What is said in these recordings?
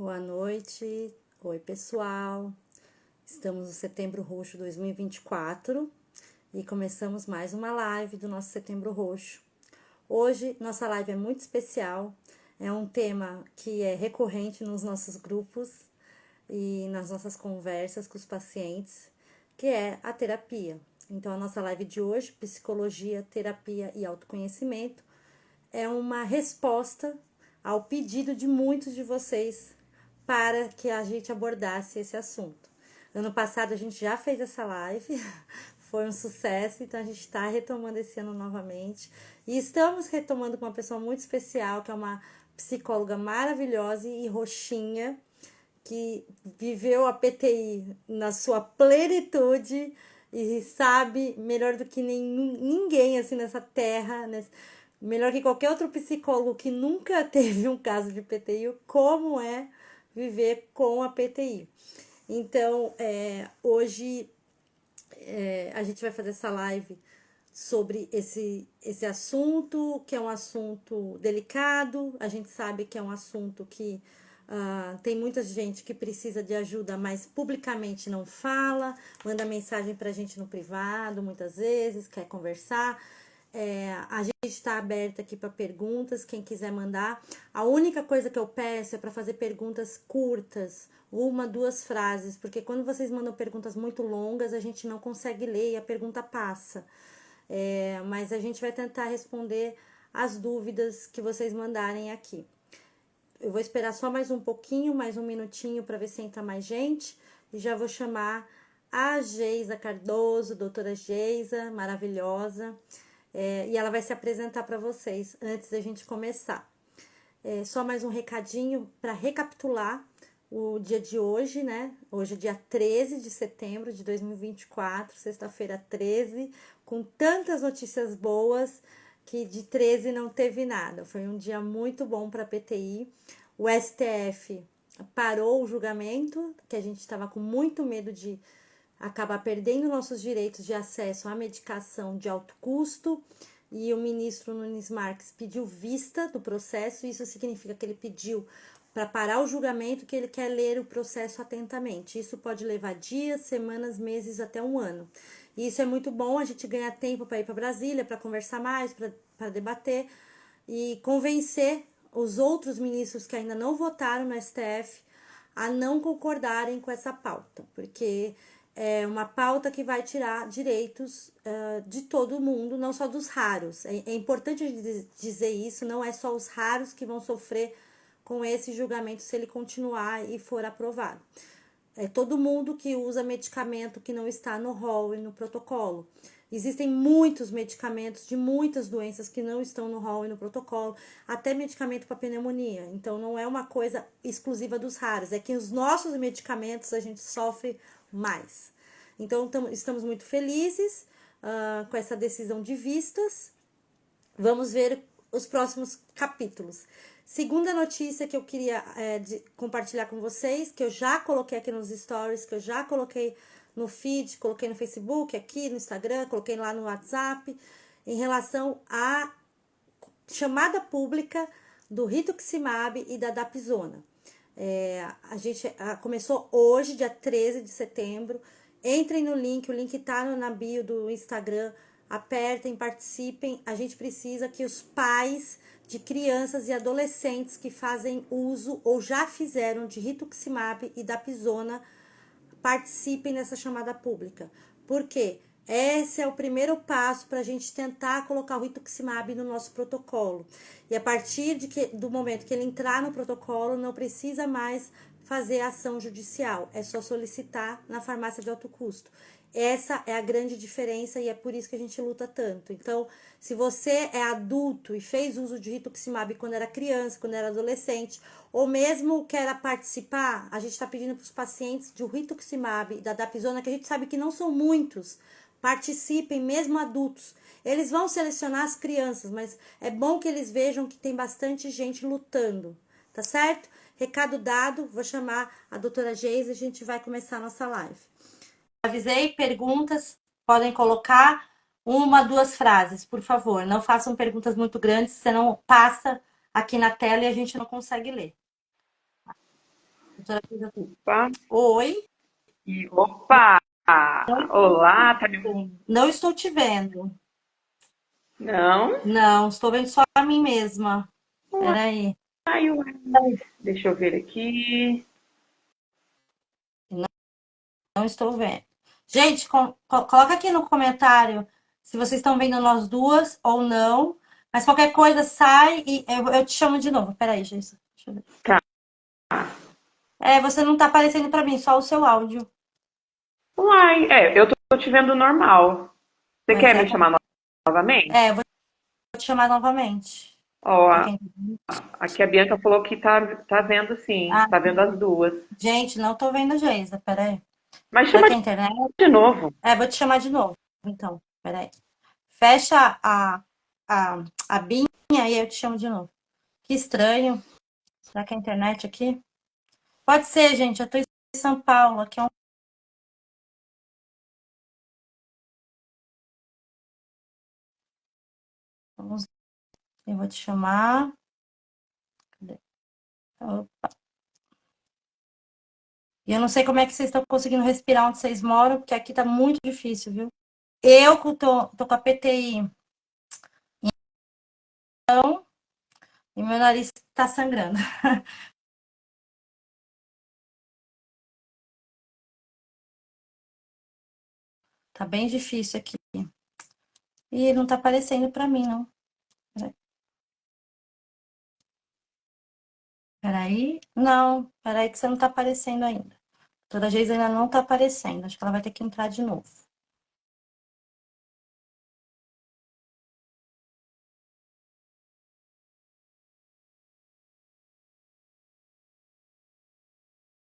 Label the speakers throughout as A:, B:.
A: Boa noite, oi pessoal, estamos no Setembro Roxo 2024 e começamos mais uma live do nosso Setembro Roxo. Hoje nossa live é muito especial, é um tema que é recorrente nos nossos grupos e nas nossas conversas com os pacientes, que é a terapia. Então a nossa live de hoje, Psicologia, Terapia e Autoconhecimento, é uma resposta ao pedido de muitos de vocês para que a gente abordasse esse assunto. Ano passado a gente já fez essa live, foi um sucesso, então a gente está retomando esse ano novamente. E estamos retomando com uma pessoa muito especial, que é uma psicóloga maravilhosa e roxinha, que viveu a PTI na sua plenitude e sabe melhor do que ninguém assim nessa terra, melhor que qualquer outro psicólogo que nunca teve um caso de PTI, como é viver com a PTI. Então, hoje a gente vai fazer essa live sobre esse assunto, que é um assunto delicado. A gente sabe que é um assunto que tem muita gente que precisa de ajuda, mas publicamente não fala, manda mensagem pra gente no privado, muitas vezes, quer conversar. A gente está aberta aqui para perguntas, quem quiser mandar. A única coisa que eu peço é para fazer perguntas curtas, uma, duas frases, porque quando vocês mandam perguntas muito longas, a gente não consegue ler e a pergunta passa. Mas a gente vai tentar responder as dúvidas que vocês mandarem aqui. Eu vou esperar só mais um pouquinho, mais um minutinho, para ver se entra mais gente. E já vou chamar a Geisa Cardoso, doutora Geisa, maravilhosa. E ela vai se apresentar para vocês antes da gente começar. Só mais um recadinho para recapitular o dia de hoje, né? Hoje é dia 13 de setembro de 2024, sexta-feira 13, com tantas notícias boas que de 13 não teve nada. Foi um dia muito bom para a PTI. O STF parou o julgamento, que a gente estava com muito medo de acabar perdendo nossos direitos de acesso à medicação de alto custo, e o ministro Nunes Marques pediu vista do processo. Isso significa que ele pediu para parar o julgamento, que ele quer ler o processo atentamente. Isso pode levar dias, semanas, meses, até um ano. E isso é muito bom, a gente ganha tempo para ir para Brasília, para conversar mais, para debater e convencer os outros ministros que ainda não votaram no STF a não concordarem com essa pauta, porque é uma pauta que vai tirar direitos de todo mundo, não só dos raros. É importante dizer isso, não é só os raros que vão sofrer com esse julgamento se ele continuar e for aprovado. É todo mundo que usa medicamento que não está no rol e no protocolo. Existem muitos medicamentos de muitas doenças que não estão no rol e no protocolo, até medicamento para pneumonia. Então não é uma coisa exclusiva dos raros, é que os nossos medicamentos a gente sofre mais. Então estamos muito felizes com essa decisão de vistas. Vamos ver os próximos capítulos. Segunda notícia que eu queria compartilhar com vocês, que eu já coloquei aqui nos stories, que eu já coloquei no feed, coloquei no Facebook, aqui no Instagram, coloquei lá no WhatsApp, em relação à chamada pública do rituximab e da dapsona. A gente começou hoje, dia 13 de setembro. Entrem no link, o link tá na bio do Instagram. Apertem, participem. A gente precisa que os pais de crianças e adolescentes que fazem uso ou já fizeram de rituximab e dapsona participem dessa chamada pública. Por quê? Esse é o primeiro passo para a gente tentar colocar o rituximab no nosso protocolo. E a partir do momento que ele entrar no protocolo, não precisa mais fazer ação judicial. É só solicitar na farmácia de alto custo. Essa é a grande diferença e é por isso que a gente luta tanto. Então, se você é adulto e fez uso de rituximab quando era criança, quando era adolescente, ou mesmo quer participar, a gente está pedindo para os pacientes de rituximab e da dapsona, que a gente sabe que não são muitos, participem, mesmo adultos. Eles vão selecionar as crianças, mas é bom que eles vejam que tem bastante gente lutando, tá certo? Recado dado, vou chamar a doutora Geisa e a gente vai começar a nossa live. Avisei, perguntas, podem colocar uma, duas frases, por favor. Não façam perguntas muito grandes, senão passa aqui na tela e a gente não consegue ler.
B: Opa,
A: Oi,
B: opa!
A: não estou te
B: Olá, tá me...
A: vendo. Não estou te vendo.
B: Não?
A: Não, estou vendo só a mim mesma. Peraí.
B: Uai. Deixa eu ver aqui.
A: Não, não estou vendo. Gente, coloca aqui no comentário se vocês estão vendo nós duas ou não. Mas qualquer coisa sai e eu te chamo de novo. Peraí, gente. Deixa eu ver.
B: Tá.
A: Você não tá aparecendo pra mim, só o seu áudio.
B: Uai, eu tô te vendo normal. Você
A: Mas
B: quer me chamar novamente?
A: eu vou te chamar novamente.
B: Ó,
A: Pra quem...
B: aqui a Bianca falou que tá vendo sim,
A: Ah,
B: tá vendo as duas.
A: gente, não tô vendo Geisa. Peraí.
B: Mas
A: Será
B: chama
A: que é a internet?
B: de novo.
A: Vou te chamar de novo. Então, peraí. Fecha a binha e eu te chamo de novo. Que estranho. Será que é a internet aqui? Pode ser, gente. Eu tô em São Paulo. Aqui é um... Vamos... Eu vou te chamar. Cadê? Opa. E eu não sei como é que vocês estão conseguindo respirar onde vocês moram, porque aqui tá muito difícil, viu? Eu que tô com a PTI e meu nariz tá sangrando. Tá bem difícil aqui. E não tá aparecendo pra mim, não. Peraí. Não, peraí que você não tá aparecendo ainda. Toda vez ainda não tá aparecendo. Acho que ela vai ter que entrar de novo.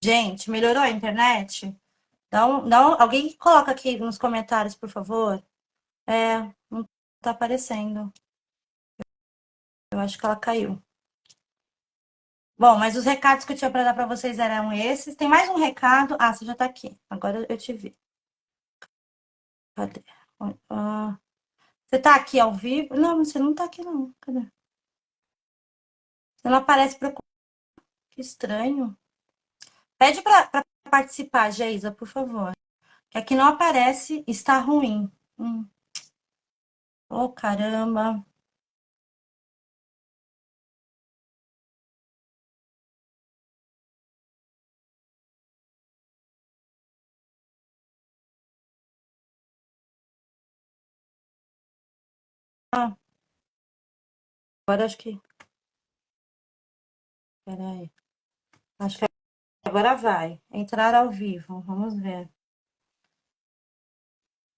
A: Gente, melhorou a internet? Alguém coloca aqui nos comentários, por favor. Não tá aparecendo. Eu acho que ela caiu. Bom, mas os recados que eu tinha para dar para vocês eram esses. Tem mais um recado. Ah, você já tá aqui. Agora eu te vi. Cadê? Ah, você tá aqui ao vivo? Não, você não tá aqui, não. Cadê? Você não aparece para. Que estranho. Pede para participar, Geisa, por favor. Que aqui não aparece, está ruim. Oh, caramba. Ah, agora acho que. Peraí. Acho que agora vai. Entrar ao vivo. Vamos ver.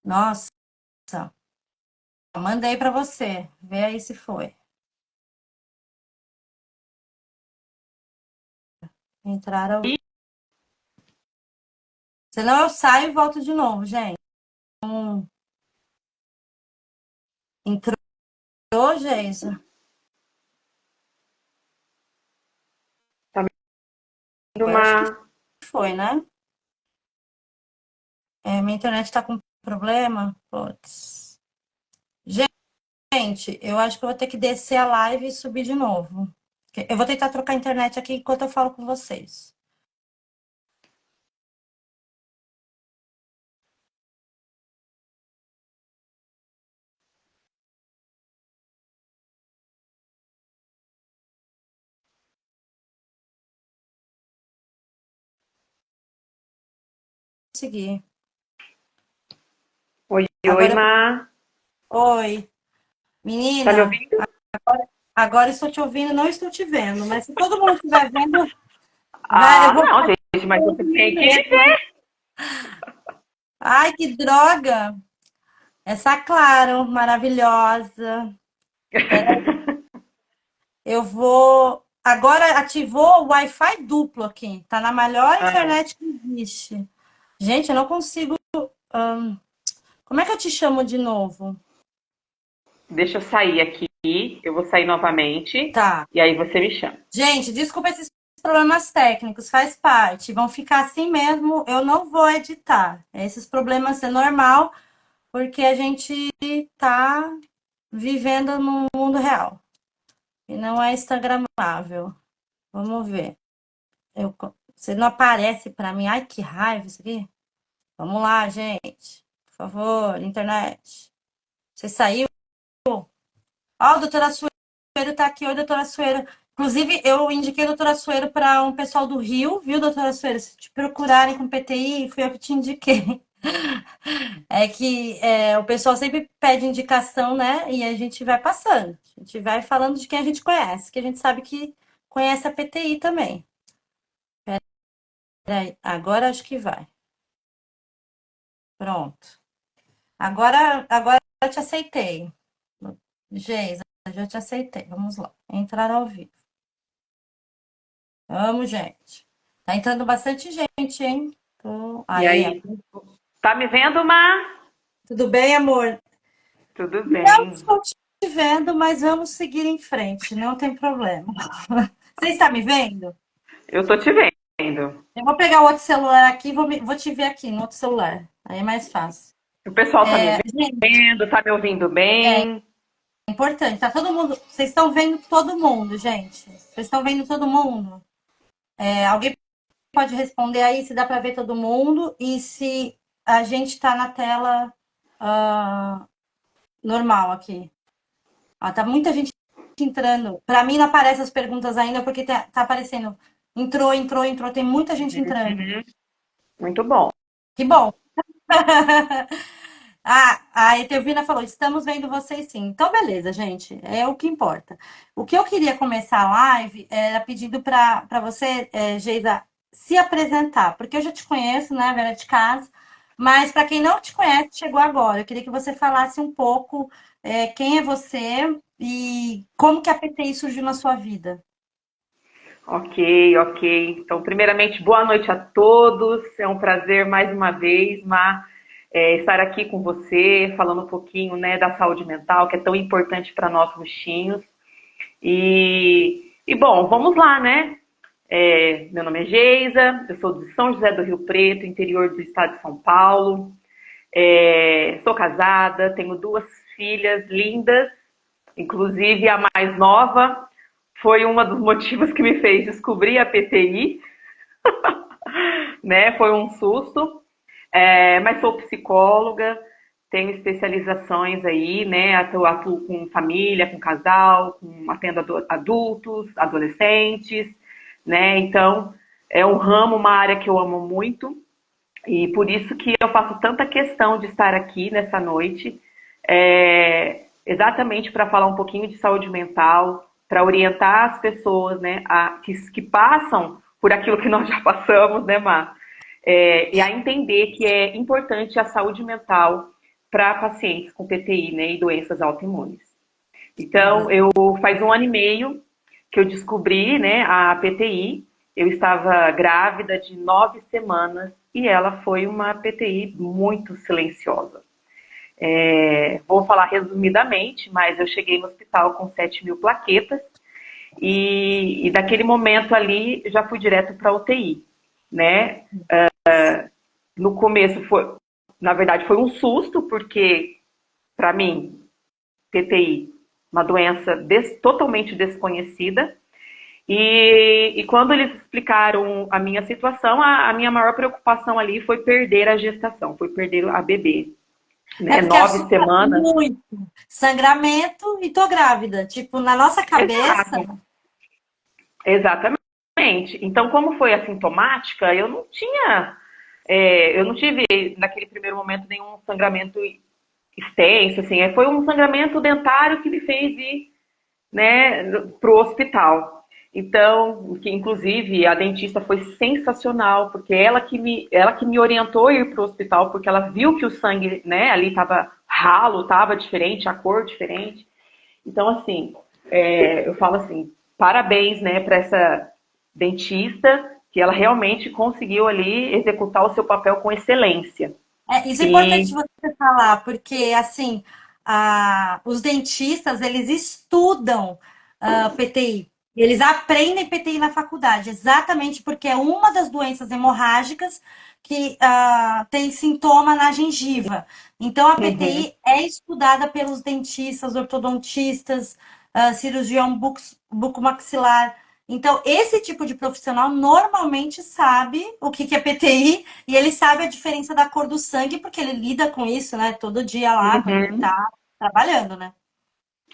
A: Nossa, mandei para você. Vê aí se foi. Entrar ao vivo. Senão eu saio e volto de novo, gente. Entrou, Geisa?
B: Tá vendo
A: Eu acho que
B: uma.
A: foi, né? Minha internet tá com problema. Putz. Gente, eu acho que eu vou ter que descer a live e subir de novo. Eu vou tentar trocar a internet aqui enquanto eu falo com vocês. Seguir.
B: Oi, oi,
A: Agora,
B: Má.
A: oi,
B: Tá me
A: menina.
B: ouvindo?
A: Agora estou te ouvindo, não estou te vendo. Mas se todo mundo estiver vendo, eu
B: Ah,
A: vou
B: não,
A: ficar
B: gente, mas você tem que me
A: mesmo.
B: ver.
A: Ai, que droga! Essa Claro, maravilhosa. Eu vou. Agora ativou o Wi-Fi duplo aqui. Tá na melhor
B: Ah,
A: internet que existe. Gente, eu não consigo. Como é que eu te chamo de novo?
B: deixa eu sair aqui. Eu vou sair novamente.
A: Tá.
B: E aí você me chama.
A: Gente, desculpa esses problemas técnicos, faz parte. Vão ficar assim mesmo. Eu não vou editar. Esses problemas é normal, porque a gente tá vivendo no mundo real. E não é instagramável. Vamos ver. Eu, Você não aparece pra mim. Ai, que raiva isso aqui. Vamos lá, gente. Por favor, internet. Você saiu? Ó, o doutor Assuero tá aqui. Oi, doutor Assuero. Inclusive, eu indiquei o doutor Assuero para um pessoal do Rio, viu, doutor Assuero? Se te procurarem com PTI, fui eu que te indiquei. É que o pessoal sempre pede indicação, né? E a gente vai passando. A gente vai falando de quem a gente conhece, que a gente sabe que conhece a PTI também. Peraí, agora acho que vai. Pronto. Agora eu te aceitei. Geisa, já te aceitei. Vamos lá. Entrar ao vivo. Vamos, gente. Tá entrando bastante gente, hein?
B: E
A: Aí, ó.
B: aí, tá me vendo, Mar?
A: Tudo bem, amor?
B: Tudo
A: Não
B: bem.
A: estou te vendo, mas vamos seguir em frente, não tem problema. Você está me vendo?
B: Eu tô te vendo.
A: Eu vou pegar o outro celular aqui e vou te ver aqui no outro celular. Aí é mais fácil.
B: O pessoal tá me
A: Gente,
B: vendo, tá me ouvindo
A: é
B: bem.
A: importante. Tá todo mundo. Vocês estão vendo todo mundo, gente? Vocês estão vendo todo mundo? Alguém pode responder aí se dá para ver todo mundo e se a gente está na tela normal aqui. Ó, tá muita gente entrando. Para mim não aparece as perguntas ainda porque tá aparecendo. Entrou, entrou, entrou. Tem muita gente entrando.
B: Uhum. Muito bom.
A: Que bom. Ah, a Etelvina falou: estamos vendo vocês sim. Então, beleza, gente. É o que importa. O que eu queria começar a live era pedindo para você, Geisa, se apresentar, porque eu já te conheço, né, Vera de Casa, mas para quem não te conhece, chegou agora. Eu queria que você falasse um pouco quem é você e como que a PTI surgiu na sua vida.
B: Ok, ok. Então, primeiramente, boa noite a todos. É um prazer mais uma vez, Mar, estar aqui com você, falando um pouquinho, né, da saúde mental, que é tão importante para nós roxinhos. Bom, vamos lá, né? Meu nome é Geisa, eu sou de São José do Rio Preto, interior do estado de São Paulo. Sou casada, tenho duas filhas lindas, inclusive a mais nova foi um dos motivos que me fez descobrir a PTI, né? Foi um susto, mas sou psicóloga, tenho especializações aí, né? Atuo com família, com casal, atendo adultos, adolescentes, né? Então, é um ramo, uma área que eu amo muito e por isso que eu faço tanta questão de estar aqui nessa noite, exatamente para falar um pouquinho de saúde mental, para orientar as pessoas, né, que passam por aquilo que nós já passamos, né, Mar? E a entender que é importante a saúde mental para pacientes com PTI, né, e doenças autoimunes. Então, eu faz 1 ano e meio que eu descobri, né, a PTI. Eu estava grávida de 9 semanas e ela foi uma PTI muito silenciosa. Vou falar resumidamente, mas eu cheguei no hospital com 7.000 plaquetas e daquele momento ali já fui direto para UTI, né? No começo foi, na verdade, foi um susto porque para mim PTI, uma doença totalmente desconhecida. E quando eles explicaram a minha situação, a minha maior preocupação ali foi perder a gestação, foi perder a bebê.
A: É
B: Né?
A: porque
B: 9 semanas.
A: muito sangramento e tô grávida. Tipo, na nossa cabeça.
B: Exato, exatamente. Então, como foi assintomática, eu não tive naquele primeiro momento nenhum sangramento extenso, assim. Foi um sangramento dentário que me fez ir, né, para o hospital. Então, que inclusive a dentista foi sensacional, porque ela que me orientou a ir para o hospital, porque ela viu que o sangue, né, ali estava ralo, estava diferente, a cor diferente. Então, assim, eu falo assim, parabéns, né, para essa dentista, que ela realmente conseguiu ali executar o seu papel com excelência.
A: Isso é importante
B: E,
A: você falar, porque assim, os dentistas eles estudam PTI. Eles aprendem PTI na faculdade, exatamente porque é uma das doenças hemorrágicas que tem sintoma na gengiva. Então, a
B: uhum,
A: PTI é estudada pelos dentistas, ortodontistas, cirurgião bucomaxilar. Então, esse tipo de profissional normalmente sabe o que é PTI e ele sabe a diferença da cor do sangue, porque ele lida com isso, né? Todo dia lá, quando ele
B: Uhum.
A: tá trabalhando, né?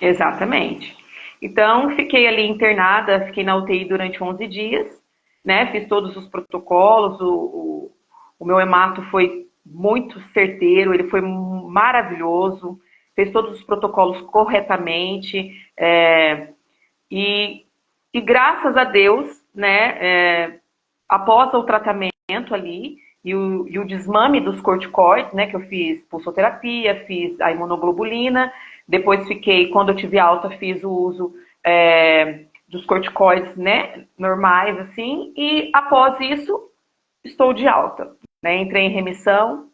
B: Exatamente. Então, fiquei ali internada, fiquei na UTI durante 11 dias, né? Fiz todos os protocolos, o meu hemato foi muito certeiro, ele foi maravilhoso, fez todos os protocolos corretamente, e, e graças a Deus, né, após o tratamento ali e o desmame dos corticoides, né, que eu fiz pulsoterapia, fiz a imunoglobulina, depois fiquei, quando eu tive alta, fiz o uso dos corticoides, né, normais, assim, e após isso, estou de alta, né, entrei em remissão,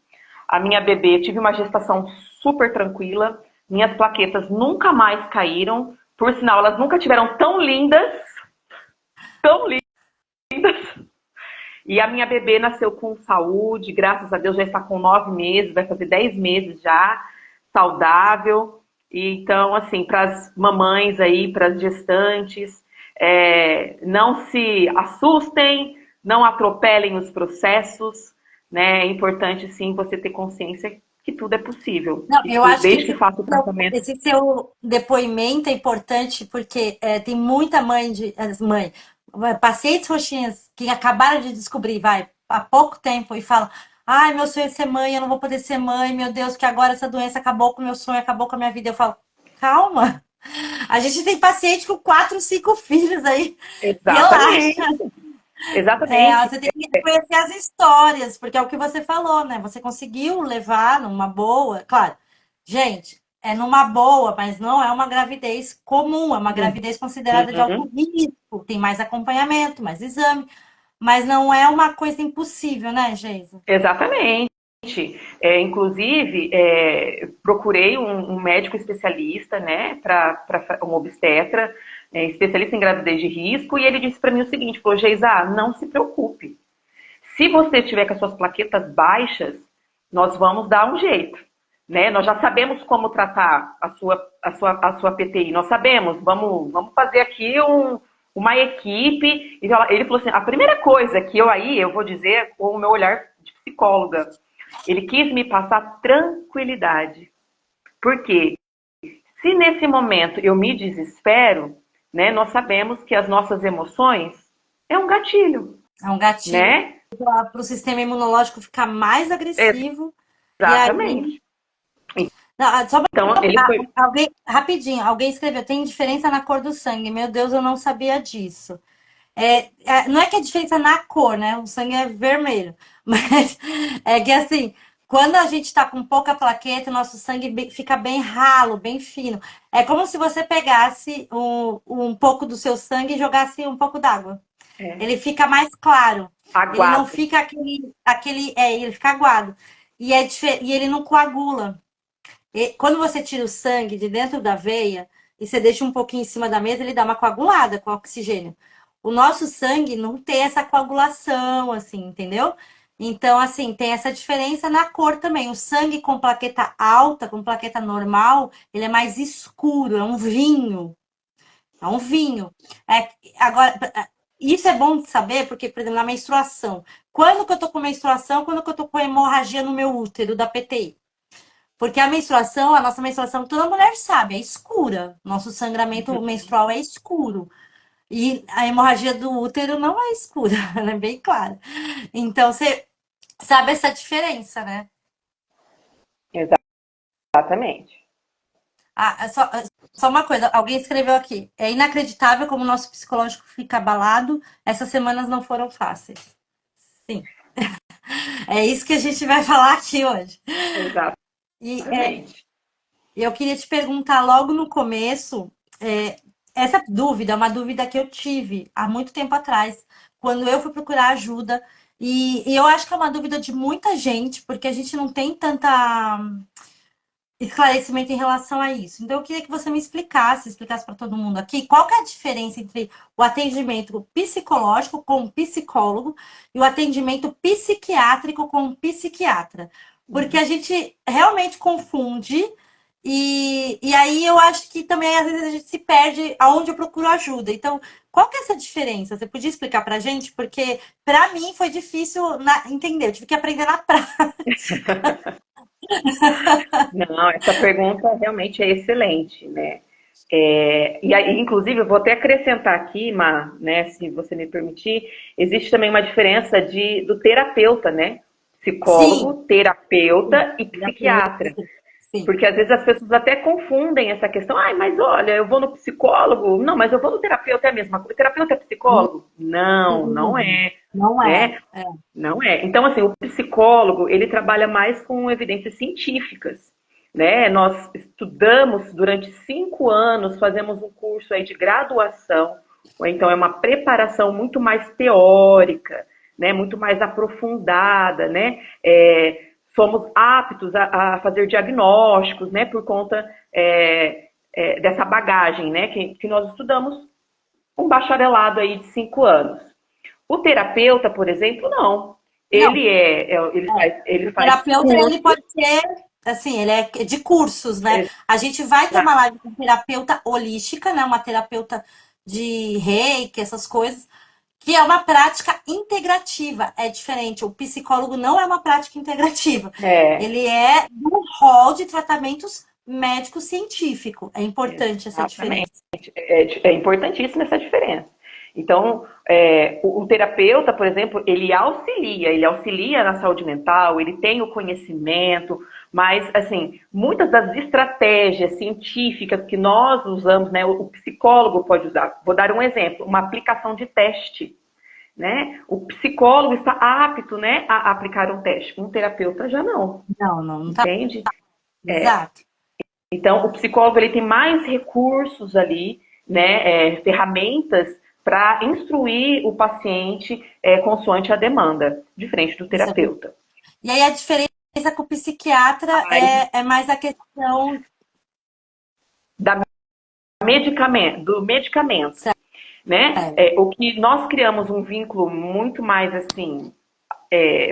B: a minha bebê, tive uma gestação super tranquila, minhas plaquetas nunca mais caíram, por sinal, elas nunca tiveram tão lindas. E a minha bebê nasceu com saúde, graças a Deus já está com 9 meses, vai fazer 10 meses já, saudável. E, então, assim, para as mamães aí, para as gestantes, não se assustem, não atropelem os processos, né? É importante, sim, você ter consciência que tudo é possível,
A: Não, eu acho que
B: desde que faça o tratamento.
A: esse seu depoimento é importante porque tem muita pacientes roxinhas que acabaram de descobrir, vai, há pouco tempo e falam: ai, meu sonho é ser mãe, eu não vou poder ser mãe, meu Deus, que agora essa doença acabou com o meu sonho, acabou com a minha vida. Eu falo: calma, a gente tem paciente com 4, 5 filhos aí, relaxa.
B: Exatamente, exatamente.
A: Você tem que conhecer as histórias, porque é o que você falou, né? Você conseguiu levar numa boa. Claro, gente, é numa boa, mas não é uma gravidez comum, é uma gravidez considerada de alto
B: Uhum.
A: risco, tem mais acompanhamento, mais exame, mas não é uma coisa impossível, né, Geisa?
B: Exatamente. Inclusive, procurei um médico especialista, né, para um obstetra, especialista em gravidez de risco, e ele disse para mim o seguinte: falou, Geisa, não se preocupe. Se você tiver com as suas plaquetas baixas, nós vamos dar um jeito, né? Nós já sabemos como tratar a sua PTI, nós sabemos, vamos fazer aqui uma equipe. Ele falou assim: a primeira coisa que eu vou dizer com o meu olhar de psicóloga, ele quis me passar tranquilidade. Por quê? Se nesse momento eu me desespero, né, nós sabemos que as nossas emoções é um gatilho,
A: É um gatilho
B: né?
A: para o sistema imunológico ficar mais agressivo. E aí.
B: Exatamente.
A: Não, só
B: Então, ele foi.
A: alguém, rapidinho, alguém escreveu: tem diferença na cor do sangue. Meu Deus, eu não sabia disso. Não é que é diferença na cor, né? O sangue é vermelho. Mas é que assim, quando a gente tá com pouca plaqueta, o nosso sangue fica bem ralo, bem fino. É como se você pegasse um pouco do seu sangue e jogasse um pouco d'água.
B: É,
A: Ele fica mais claro. Ele não
B: aguado.
A: fica ele fica aguado. E ele não coagula. Quando você tira o sangue de dentro da veia e você deixa um pouquinho em cima da mesa, ele dá uma coagulada com oxigênio. O nosso sangue não tem essa coagulação, assim, entendeu? Então, assim, tem essa diferença na cor também. O sangue com plaqueta alta, com plaqueta normal, ele é mais escuro, é um vinho. É um vinho. Agora, isso é bom de saber, porque, por exemplo, na menstruação. Quando que eu tô com menstruação? Quando que eu tô com hemorragia no meu útero da PTI? Porque a nossa menstruação, toda mulher sabe, é escura. Nosso sangramento menstrual é escuro. E a hemorragia do útero não é escura, ela é bem clara. Então, você sabe essa diferença, né?
B: Exatamente.
A: Só uma coisa, alguém escreveu aqui. É inacreditável como o nosso psicológico fica abalado. Essas semanas não foram fáceis. Sim, é isso que a gente vai falar aqui hoje. E
B: Exatamente.
A: eu queria te perguntar logo no começo, essa dúvida é uma dúvida que eu tive há muito tempo atrás, quando eu fui procurar ajuda. E eu acho que é uma dúvida de muita gente, porque a gente não tem tanta esclarecimento em relação a isso. Então, eu queria que você me explicasse para todo mundo aqui, qual que é a diferença entre o atendimento psicológico com o psicólogo e o atendimento psiquiátrico com o psiquiatra. Porque a gente realmente confunde E aí eu acho que também às vezes a gente se perde aonde eu procuro ajuda. Então, qual que é essa diferença? Você podia explicar pra gente? Porque pra mim foi difícil entender, eu tive que aprender na prática.
B: Não, essa pergunta realmente é excelente, né? E aí, inclusive, eu vou até acrescentar aqui, né, se você me permitir, existe também uma diferença do terapeuta, né?
A: Sim,
B: Psicólogo, terapeuta e
A: terapeuta,
B: psiquiatra.
A: sim.
B: Porque às vezes as pessoas até confundem essa questão. Ai, mas olha, eu vou no psicólogo. Não, mas eu vou no terapeuta, é a mesma coisa. O terapeuta é psicólogo? Não, não é,
A: Não é.
B: né? Não é. Então, assim, o psicólogo, ele trabalha mais com evidências científicas, né? Nós estudamos durante 5 anos, fazemos um curso aí de graduação, ou então é uma preparação muito mais teórica, né? Muito mais aprofundada, né? Somos aptos a fazer diagnósticos, né? Por conta dessa bagagem, né? Que nós estudamos um bacharelado aí de 5 anos. O terapeuta, por exemplo, não.
A: Não,
B: Ele
A: o
B: faz
A: terapeuta, ele
B: cursos.
A: pode ser, assim, ele é de cursos, né? A gente vai ter uma live com terapeuta holística, né? Uma terapeuta de reiki, essas coisas, que é uma prática integrativa. É diferente. O psicólogo não é uma prática integrativa.
B: É,
A: Ele é um rol de tratamentos médico-científico. É importante essa
B: exatamente.
A: diferença.
B: É importantíssima essa diferença. Então, o terapeuta, por exemplo, ele auxilia na saúde mental, ele tem o conhecimento, mas, assim, muitas das estratégias científicas que nós usamos, né, o psicólogo pode usar. Vou dar um exemplo, uma aplicação de teste, né? O psicólogo está apto, né, a aplicar um teste. Um terapeuta já não,
A: Não, não, não tá.
B: entende?
A: Exato.
B: Então, o psicólogo ele tem mais recursos ali, né, ferramentas para instruir o paciente consoante a demanda, diferente do
A: Isso é verdade.
B: terapeuta.
A: E aí a diferença com o psiquiatra
B: Aí,
A: é mais a questão.
B: da do medicamento, né?
A: Certo.
B: O que nós criamos um vínculo muito mais assim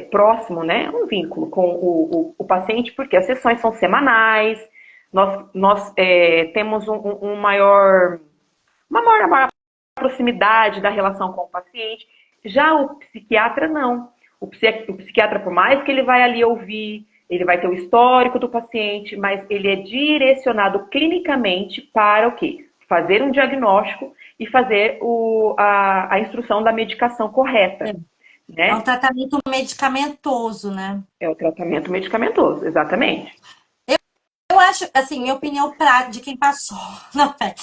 B: próximo, né? Um vínculo com o paciente, porque as sessões são semanais, nós temos uma maior proximidade da relação com o paciente. Já o psiquiatra, não. O psiquiatra, por mais que ele vai ali ouvir, ele vai ter o histórico do paciente, mas ele é direcionado clinicamente para o quê? Fazer um diagnóstico e fazer a instrução da medicação correta,
A: É um
B: né?
A: tratamento medicamentoso, né?
B: É o tratamento medicamentoso, exatamente.
A: Eu acho, assim, minha opinião de quem passou na pele.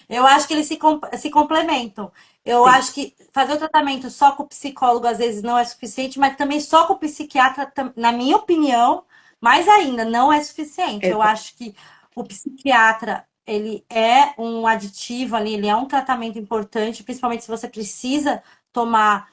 A: Eu acho que eles se complementam. Eu
B: Sim.
A: acho que fazer o tratamento só com o psicólogo às vezes não é suficiente, mas também só com o psiquiatra, na minha opinião, mais ainda, não é suficiente. Eu
B: Exa-
A: acho que o psiquiatra, ele é um aditivo ali, ele é um tratamento importante, principalmente se você precisa tomar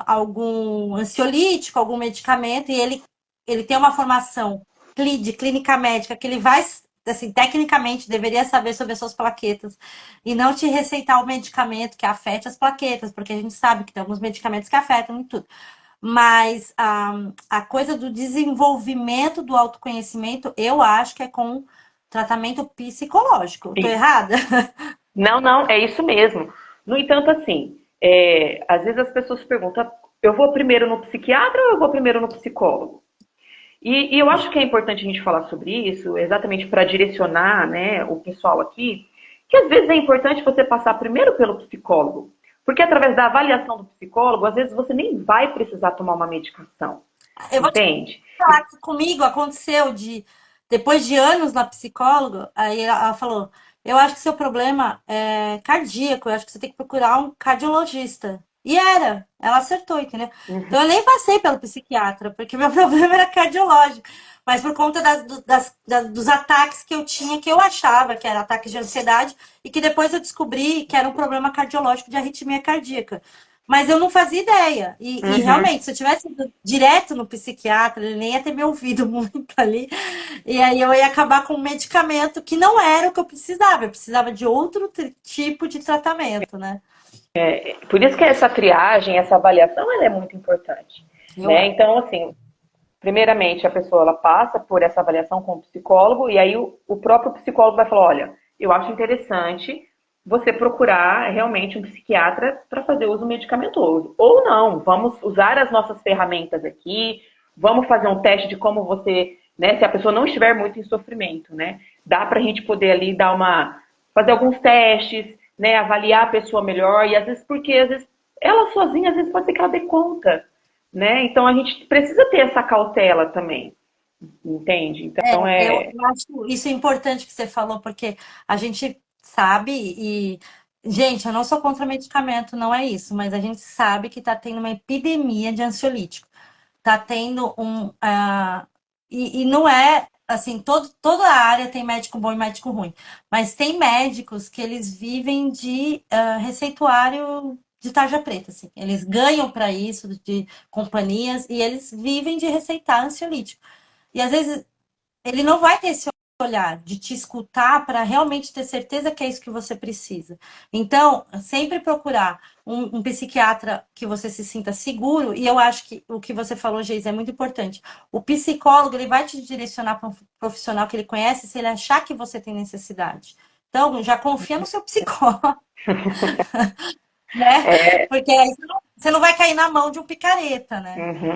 A: algum ansiolítico, algum medicamento, e ele tem uma formação de clínica médica, que ele vai, assim, tecnicamente deveria saber sobre as suas plaquetas e não te receitar o medicamento que afete as plaquetas, porque a gente sabe que tem alguns medicamentos que afetam e tudo. Mas a coisa do desenvolvimento do autoconhecimento, eu acho que é com tratamento psicológico. Estou errada?
B: Não, não, é isso mesmo. No entanto, assim, às vezes as pessoas perguntam, eu vou primeiro no psiquiatra ou eu vou primeiro no psicólogo? E eu acho que é importante a gente falar sobre isso, exatamente para direcionar, né, o pessoal aqui, que às vezes é importante você passar primeiro pelo psicólogo, porque através da avaliação do psicólogo, às vezes você nem vai precisar tomar uma medicação,
A: Eu vou te
B: entende?
A: falar que comigo aconteceu depois de anos na psicóloga, aí ela falou, eu acho que seu problema é cardíaco, eu acho que você tem que procurar um cardiologista. E ela acertou, entendeu?
B: Uhum.
A: Então eu nem passei pelo psiquiatra, porque meu problema era cardiológico. Mas por conta dos ataques que eu tinha, que eu achava que eram ataques de ansiedade, e que depois eu descobri que era um problema cardiológico de arritmia cardíaca. Mas eu não fazia ideia. E
B: Uhum.
A: realmente, se eu tivesse ido direto no psiquiatra, ele nem ia ter me ouvido muito ali. E aí eu ia acabar com um medicamento que não era o que eu precisava. Eu precisava de outro tipo de tratamento, né?
B: Por isso que essa triagem, essa avaliação, ela é muito importante,
A: Eu
B: né?
A: acho.
B: Então, assim, primeiramente, a pessoa ela passa por essa avaliação com o psicólogo, e aí o próprio psicólogo vai falar, olha, eu acho interessante você procurar realmente um psiquiatra para fazer uso medicamentoso. Ou não, vamos usar as nossas ferramentas aqui, vamos fazer um teste de como você, né, se a pessoa não estiver muito em sofrimento, né? Dá para a gente poder ali fazer alguns testes, né, avaliar a pessoa melhor, e às vezes, porque às vezes ela sozinha, às vezes pode ser que ela dê conta, né? Então a gente precisa ter essa cautela também, entende? Então
A: Eu acho isso importante que você falou, porque a gente sabe e, gente, eu não sou contra medicamento, não é isso, mas a gente sabe que está tendo uma epidemia de ansiolítico. Tá tendo e não é assim, toda a área tem médico bom e médico ruim, mas tem médicos que eles vivem de receituário de tarja preta, assim. Eles ganham para isso de companhias e eles vivem de receitar ansiolítico. E às vezes ele não vai ter esse olhar de te escutar para realmente ter certeza que é isso que você precisa. Então, sempre procurar um psiquiatra que você se sinta seguro, e eu acho que o que você falou, Geis, é muito importante. O psicólogo, ele vai te direcionar para um profissional que ele conhece se ele achar que você tem necessidade. Então, já confia no seu psicólogo, né?
B: é,
A: Porque aí você não vai cair na mão de um picareta, né?
B: uhum.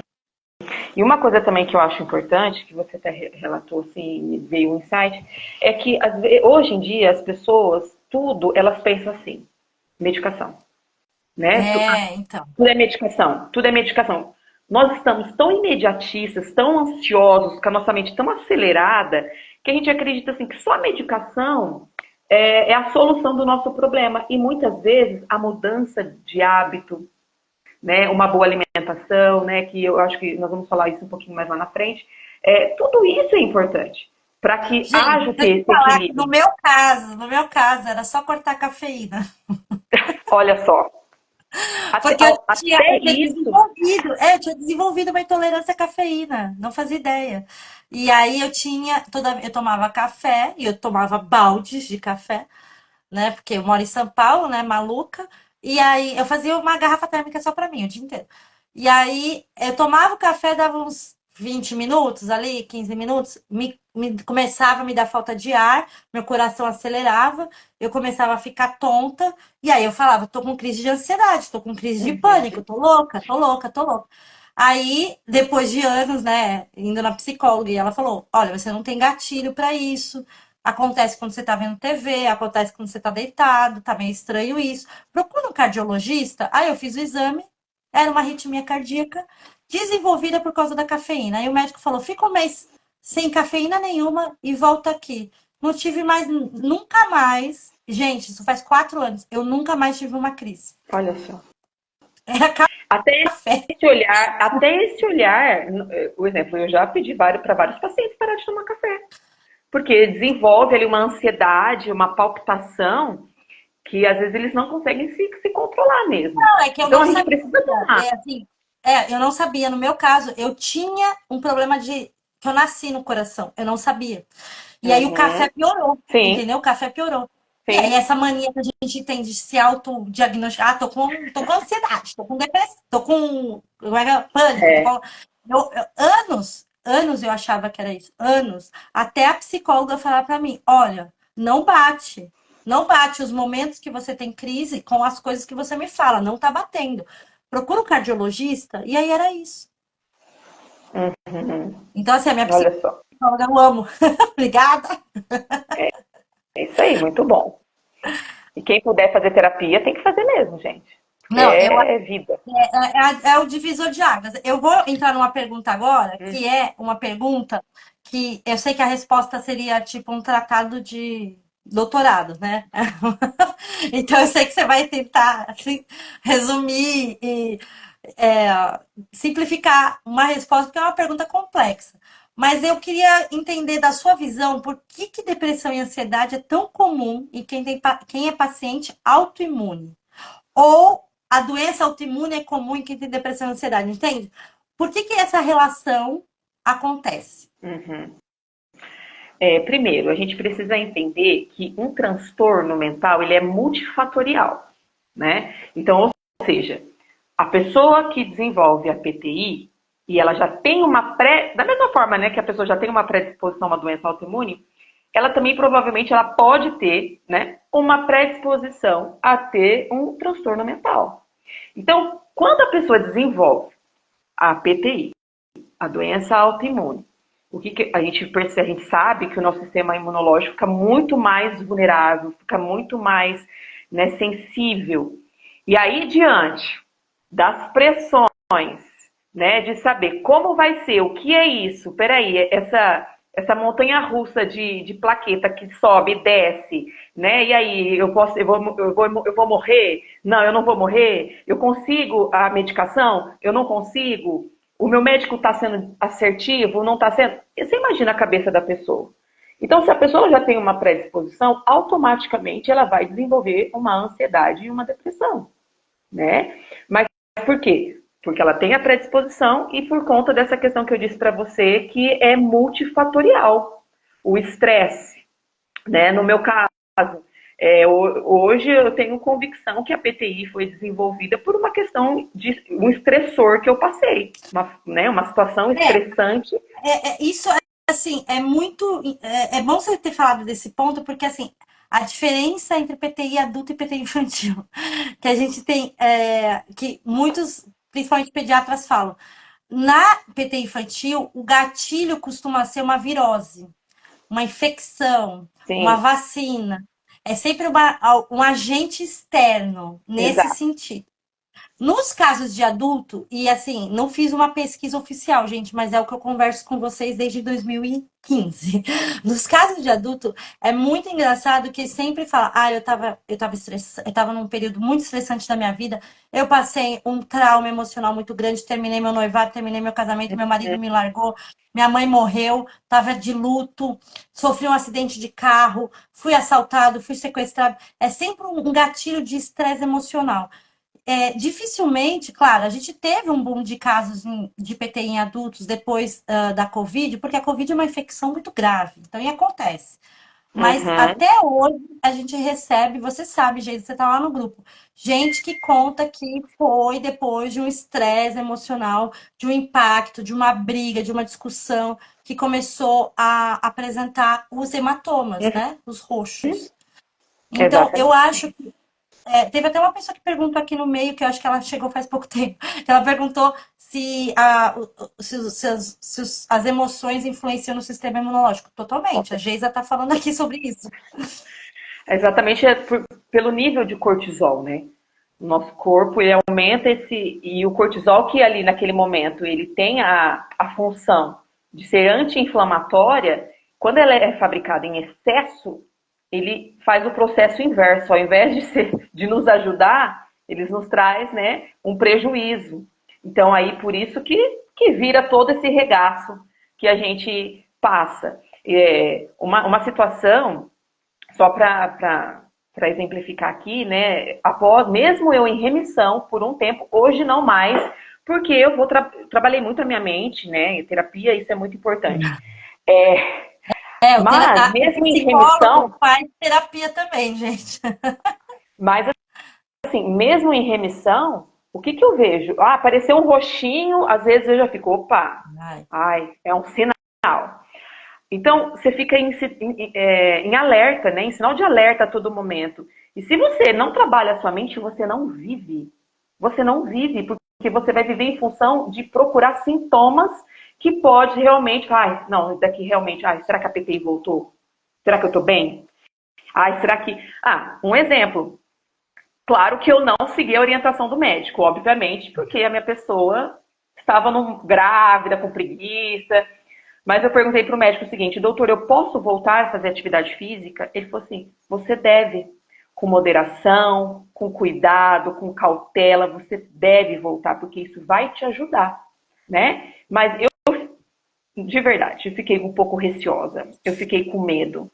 B: E uma coisa também que eu acho importante, que você até relatou assim, veio um insight, é que hoje em dia as pessoas, tudo, elas pensam assim, medicação, né?
A: Então.
B: Tudo é medicação, tudo é medicação. Nós estamos tão imediatistas, tão ansiosos, com a nossa mente tão acelerada, que a gente acredita assim que só a medicação é a solução do nosso problema. E muitas vezes a mudança de hábito, né, uma boa alimentação, né, que eu acho que nós vamos falar isso um pouquinho mais lá na frente, tudo isso é importante para que
A: Gente,
B: haja
A: deixa eu te
B: esse
A: falar que
B: equilíbrio.
A: no meu caso, era só cortar a cafeína.
B: Olha só, até,
A: Porque
B: até isso.
A: eu tinha desenvolvido uma intolerância à cafeína, não fazia ideia. E aí eu tomava café, e eu tomava baldes de café, né? Porque eu moro em São Paulo, né, maluca. E aí eu fazia uma garrafa térmica só pra mim o dia inteiro. E aí eu tomava o café, dava uns 20 minutos ali, 15 minutos, começava a me dar falta de ar, meu coração acelerava, eu começava a ficar tonta, e aí eu falava, tô com crise de ansiedade, tô com crise de pânico, tô louca, tô louca, tô louca. Aí, depois de anos, né, indo na psicóloga, e ela falou: olha, você não tem gatilho pra isso. Acontece quando você tá vendo TV, acontece quando você tá deitado, tá meio estranho isso. Procura um cardiologista. Aí eu fiz o exame, era uma arritmia cardíaca desenvolvida por causa da cafeína. Aí o médico falou: fica um mês sem cafeína nenhuma e volta aqui. Não tive mais, nunca mais. Gente, isso faz 4 anos. Eu nunca mais tive uma crise.
B: Olha só.
A: Era
B: Até
A: café.
B: esse olhar, por exemplo, eu já pedi para vários pacientes parar de tomar café. Porque desenvolve ali uma ansiedade, uma palpitação, que às vezes eles não conseguem se controlar mesmo.
A: Não, é que eu
B: Então
A: não
B: a gente
A: sabia.
B: precisa tomar.
A: É assim, eu não sabia. No meu caso, eu tinha um problema de que eu nasci no coração. Eu não sabia. E aí o
B: Uhum.
A: café piorou,
B: Sim,
A: entendeu? O café piorou. E aí
B: sim.
A: essa mania que a gente tem de se autodiagnosticar, tô com ansiedade, tô com depressão, tô com como é que pânico,
B: É.
A: anos eu achava que era isso, anos, até a psicóloga falar pra mim, olha, não bate os momentos que você tem crise com as coisas que você me fala, não tá batendo. Procura um cardiologista, e aí era isso.
B: Uhum.
A: Então, assim, a minha
B: Olha só.
A: psicóloga eu amo. Obrigada.
B: É isso aí, muito bom. E quem puder fazer terapia tem que fazer mesmo, gente. Porque
A: Não,
B: é vida.
A: é o divisor de águas. Eu vou entrar numa pergunta agora,
B: Hum.
A: que é uma pergunta que eu sei que a resposta seria tipo um tratado de doutorado, né? Então eu sei que você vai tentar assim, resumir e simplificar uma resposta, porque é uma pergunta complexa. Mas eu queria entender da sua visão por que depressão e ansiedade é tão comum em quem é paciente autoimune. Ou a doença autoimune é comum em quem tem depressão e ansiedade, entende? Por que essa relação acontece?
B: Uhum. Primeiro, a gente precisa entender que um transtorno mental ele é multifatorial, né? Então, ou seja, a pessoa que desenvolve a PTI, e ela já tem uma da mesma forma, né, que a pessoa já tem uma predisposição a uma doença autoimune, ela também provavelmente ela pode ter, né, uma predisposição a ter um transtorno mental. Então, quando a pessoa desenvolve a PTI, a doença autoimune, o que a gente percebe, a gente sabe que o nosso sistema imunológico fica muito mais vulnerável, fica muito mais, né, sensível. E aí, diante das pressões, né, de saber como vai ser, o que é isso, peraí, essa montanha russa de plaqueta que sobe e desce, né? E aí, eu vou morrer? Não, eu não vou morrer? Eu consigo a medicação? Eu não consigo? O meu médico está sendo assertivo? Não está sendo? Você imagina a cabeça da pessoa. Então, se a pessoa já tem uma predisposição, automaticamente ela vai desenvolver uma ansiedade e uma depressão, né? Mas por quê? Porque ela tem a predisposição e por conta dessa questão que eu disse para você, que é multifatorial. O estresse, né? No meu caso, hoje eu tenho convicção que a PTI foi desenvolvida por uma questão de um estressor que eu passei, uma situação estressante.
A: Isso assim, é muito. É bom você ter falado desse ponto, porque assim, a diferença entre PTI adulto e PTI infantil, que a gente tem, que muitos, principalmente pediatras, falam. Na PTI infantil, o gatilho costuma ser uma virose, uma infecção, uma
B: Sim,
A: vacina. É sempre um agente externo nesse
B: exato.
A: sentido. Nos casos de adulto, e assim, não fiz uma pesquisa oficial, gente, mas é o que eu converso com vocês desde 2015. Nos casos de adulto, é muito engraçado que sempre fala, eu tava num período muito estressante da minha vida, eu passei um trauma emocional muito grande, terminei meu noivado, terminei meu casamento, meu marido me largou, minha mãe morreu, tava de luto, sofri um acidente de carro, fui assaltado, fui sequestrado. É sempre um gatilho de estresse emocional. Dificilmente, claro, a gente teve um boom de casos de PTI em adultos depois da Covid, porque a Covid é uma infecção muito grave, então e acontece. Mas
B: Uhum.
A: até hoje a gente recebe, você sabe, gente, você tá lá no grupo, gente que conta que foi depois de um estresse emocional, de um impacto, de uma briga, de uma discussão, que começou a apresentar os hematomas,
B: Uhum.
A: né? Os roxos. Então, eu
B: Exatamente.
A: acho teve até uma pessoa que perguntou aqui no meio, que eu acho que ela chegou faz pouco tempo, que ela perguntou se as emoções influenciam no sistema imunológico. Totalmente. A Geisa está falando aqui sobre isso.
B: Exatamente pelo nível de cortisol, né? O nosso corpo ele aumenta e o cortisol que ali naquele momento ele tem a função de ser anti-inflamatória, quando ela é fabricada em excesso, ele faz o processo inverso, ao invés de nos ajudar, eles nos traz, né, um prejuízo. Então aí por isso que vira todo esse regaço que a gente passa. Uma situação só para exemplificar aqui, né? Mesmo eu em remissão por um tempo, hoje não mais, porque eu trabalhei muito a minha mente, né? Em terapia, isso é muito importante. É, mas
A: O
B: mesmo em
A: psicólogo
B: remissão,
A: faz terapia também, gente.
B: mas assim, mesmo em remissão, o que eu vejo? Ah, apareceu um roxinho, às vezes eu já fico, opa,
A: Ai,
B: ai, é um sinal. Então, você fica em alerta, né? Em sinal de alerta a todo momento. E se você não trabalha a sua mente, você não vive. Você não vive, porque você vai viver em função de procurar sintomas que pode realmente. Ai, não, isso daqui realmente. Ai, será que a PTI voltou? Será que eu tô bem? Ai, será que. Ah, um exemplo. Claro que eu não segui a orientação do médico, obviamente, porque a minha pessoa estava grávida, com preguiça. Mas eu perguntei para o médico o seguinte, doutor, eu posso voltar a fazer atividade física? Ele falou assim, você deve, com moderação, com cuidado, com cautela, você deve voltar, porque isso vai te ajudar, né? Mas eu, de verdade, eu fiquei um pouco receosa, eu fiquei com medo.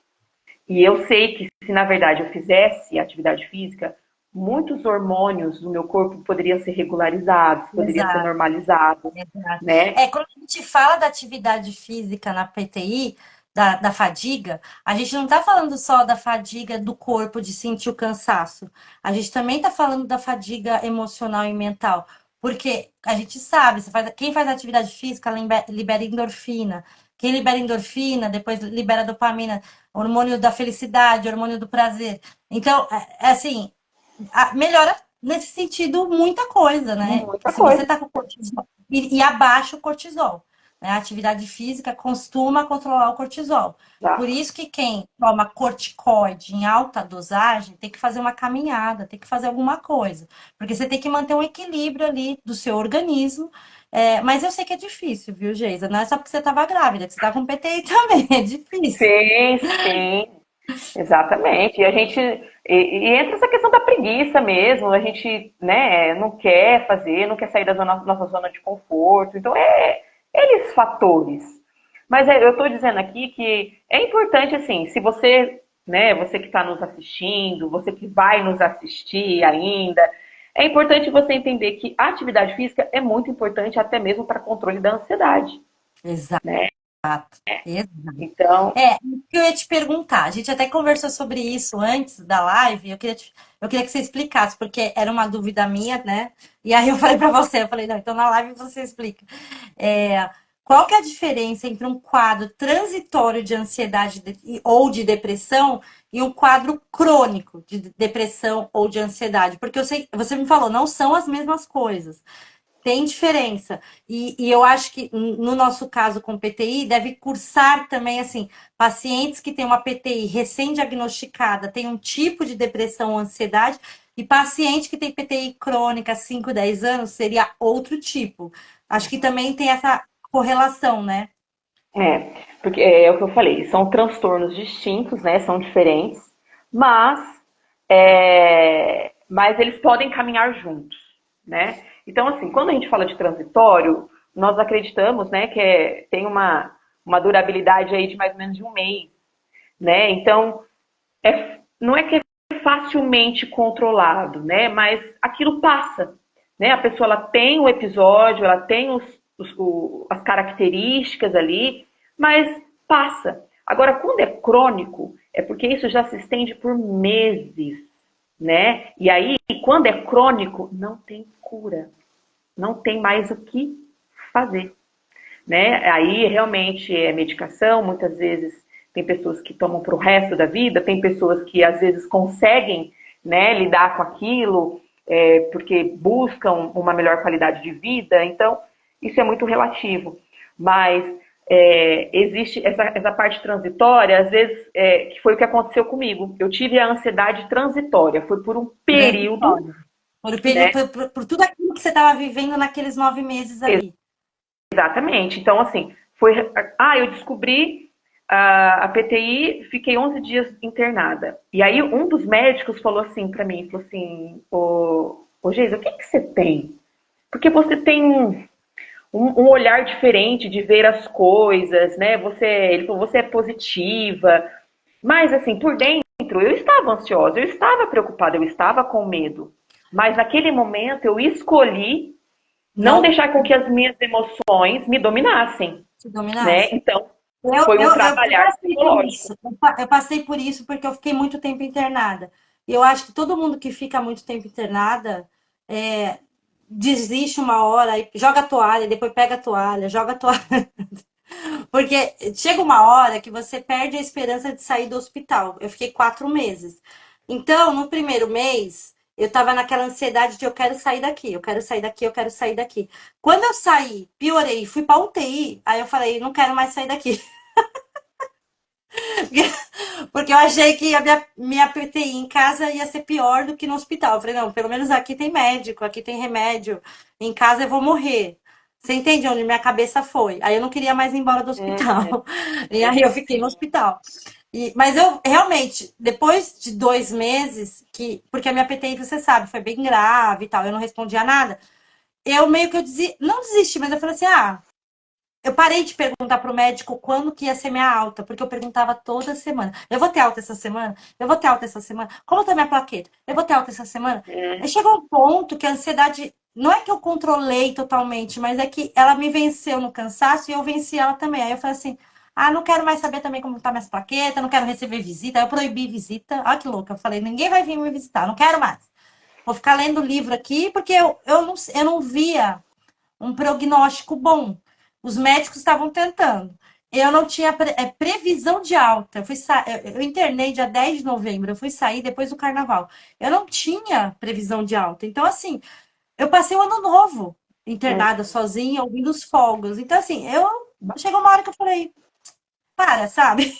B: E eu sei que se na verdade eu fizesse atividade física, muitos hormônios do meu corpo poderiam ser regularizados, poderiam ser
A: exato.
B: normalizados,
A: Exato.
B: né?
A: Quando a gente fala da atividade física na PTI, da fadiga, a gente não está falando só da fadiga do corpo de sentir o cansaço. A gente também está falando da fadiga emocional e mental. Porque a gente sabe, quem faz atividade física libera endorfina. Quem libera endorfina, depois libera dopamina, hormônio da felicidade, hormônio do prazer. Então, assim, melhora nesse sentido muita coisa, né?
B: Muita
A: Se você
B: coisa.
A: tá com cortisol e abaixa o cortisol, né? A atividade física costuma controlar o cortisol. Por
B: Exato.
A: isso que quem toma corticoide em alta dosagem tem que fazer uma caminhada, tem que fazer alguma coisa. Porque você tem que manter um equilíbrio ali do seu organismo. Mas eu sei que é difícil, viu, Geisa? Não é só porque você estava grávida, que você está com PTI também. É difícil.
B: Sim, sim. Exatamente. E a gente e entra essa questão da preguiça mesmo. A gente, né, não quer fazer, não quer sair da nossa zona de conforto. Então eles fatores. Mas eu estou dizendo aqui que é importante assim, se você, né, você que está nos assistindo, você que vai nos assistir ainda, é importante você entender que a atividade física é muito importante até mesmo para controle da ansiedade,
A: Exato.
B: né?
A: Exato.
B: Então,
A: O que eu ia te perguntar, a gente até conversou sobre isso antes da live, eu queria que você explicasse, porque era uma dúvida minha, né? E aí eu falei para você, eu falei, não, então na live você explica. É, qual que é a diferença entre um quadro transitório de ansiedade ou de depressão e um quadro crônico de depressão ou de ansiedade? Porque eu sei, você me falou, não são as mesmas coisas. Tem diferença. E eu acho que no nosso caso com PTI, deve cursar também, assim, pacientes que têm uma PTI recém-diagnosticada, têm um tipo de depressão ou ansiedade, e paciente que tem PTI crônica, 5 10 anos, seria outro tipo. Acho que também tem essa correlação, né?
B: porque é o que eu falei, são transtornos distintos, né? São diferentes, mas, mas eles podem caminhar juntos, né? Então, assim, quando a gente fala de transitório, nós acreditamos, né, que tem uma durabilidade aí de mais ou menos de um mês, né? Então, não é que é facilmente controlado, né? Mas aquilo passa, né? A pessoa ela tem o episódio, ela tem as características ali, mas passa. Agora, quando é crônico, é porque isso já se estende por meses, né? E aí, quando é crônico, não tem cura, não tem mais o que fazer, né? Aí realmente é medicação, muitas vezes tem pessoas que tomam para o resto da vida, tem pessoas que às vezes conseguem, né, lidar com aquilo, porque buscam uma melhor qualidade de vida, então isso é muito relativo. Mas existe essa parte transitória, às vezes, que foi o que aconteceu comigo. Eu tive a ansiedade transitória, foi por um período,
A: Transitório.
B: né?
A: Por tudo aquilo que você estava vivendo naqueles 9 meses ali.
B: Exatamente. Então, assim, foi. Ah, eu descobri a PTI, fiquei 11 dias internada. E aí, um dos médicos falou assim pra mim: falou assim, ô Geisa, o que que você tem? Porque você tem um olhar diferente de ver as coisas, né? Ele falou, você é positiva. Mas, assim, por dentro, eu estava ansiosa, eu estava preocupada, eu estava com medo. Mas naquele momento, eu escolhi não
A: Não
B: deixar com que as minhas emoções me dominassem,
A: se
B: né?
A: dominasse.
B: Então, foi um
A: Eu
B: trabalhar
A: passei por
B: psicológico.
A: isso. Eu passei por isso porque eu fiquei muito tempo internada. E eu acho que todo mundo que fica muito tempo internada desiste uma hora, e joga a toalha, depois pega a toalha, joga a toalha. Porque chega uma hora que você perde a esperança de sair do hospital. Eu fiquei 4 meses. Então, no primeiro mês, eu tava naquela ansiedade de eu quero sair daqui, eu quero sair daqui, eu quero sair daqui. Quando eu saí, piorei, fui pra UTI, aí eu falei, não quero mais sair daqui. Porque eu achei que a minha PTI em casa ia ser pior do que no hospital. Eu falei, não, pelo menos aqui tem médico, aqui tem remédio. Em casa eu vou morrer. Você entende onde minha cabeça foi? Aí eu não queria mais ir embora do hospital. E aí eu fiquei no hospital. Mas eu realmente, depois de 2 meses, porque a minha PTI, você sabe, foi bem grave e tal, eu não respondia nada. Eu meio que não desisti, mas eu falei assim: eu parei de perguntar pro médico quando que ia ser minha alta, porque eu perguntava toda semana. Eu vou ter alta essa semana? Eu vou ter alta essa semana? Como tá minha plaqueta? Eu vou ter alta essa semana? Aí chegou um ponto que a ansiedade, não é que eu controlei totalmente, mas é que ela me venceu no cansaço e eu venci ela também. Aí eu falei assim: não quero mais saber também como tá minhas plaquetas, não quero receber visita. Aí eu proibi visita. Olha que louca. Eu falei: ninguém vai vir me visitar, não quero mais. vou ficar lendo livro aqui, porque eu não via um prognóstico bom. Os médicos estavam tentando. Eu não tinha previsão de alta. Eu internei dia 10 de novembro, eu fui sair depois do carnaval. Eu não tinha previsão de alta. Então, assim, eu passei o ano novo internada
B: Uhum.
A: sozinha, ouvindo os fogos. Então, assim, chegou uma hora que eu falei, para, sabe?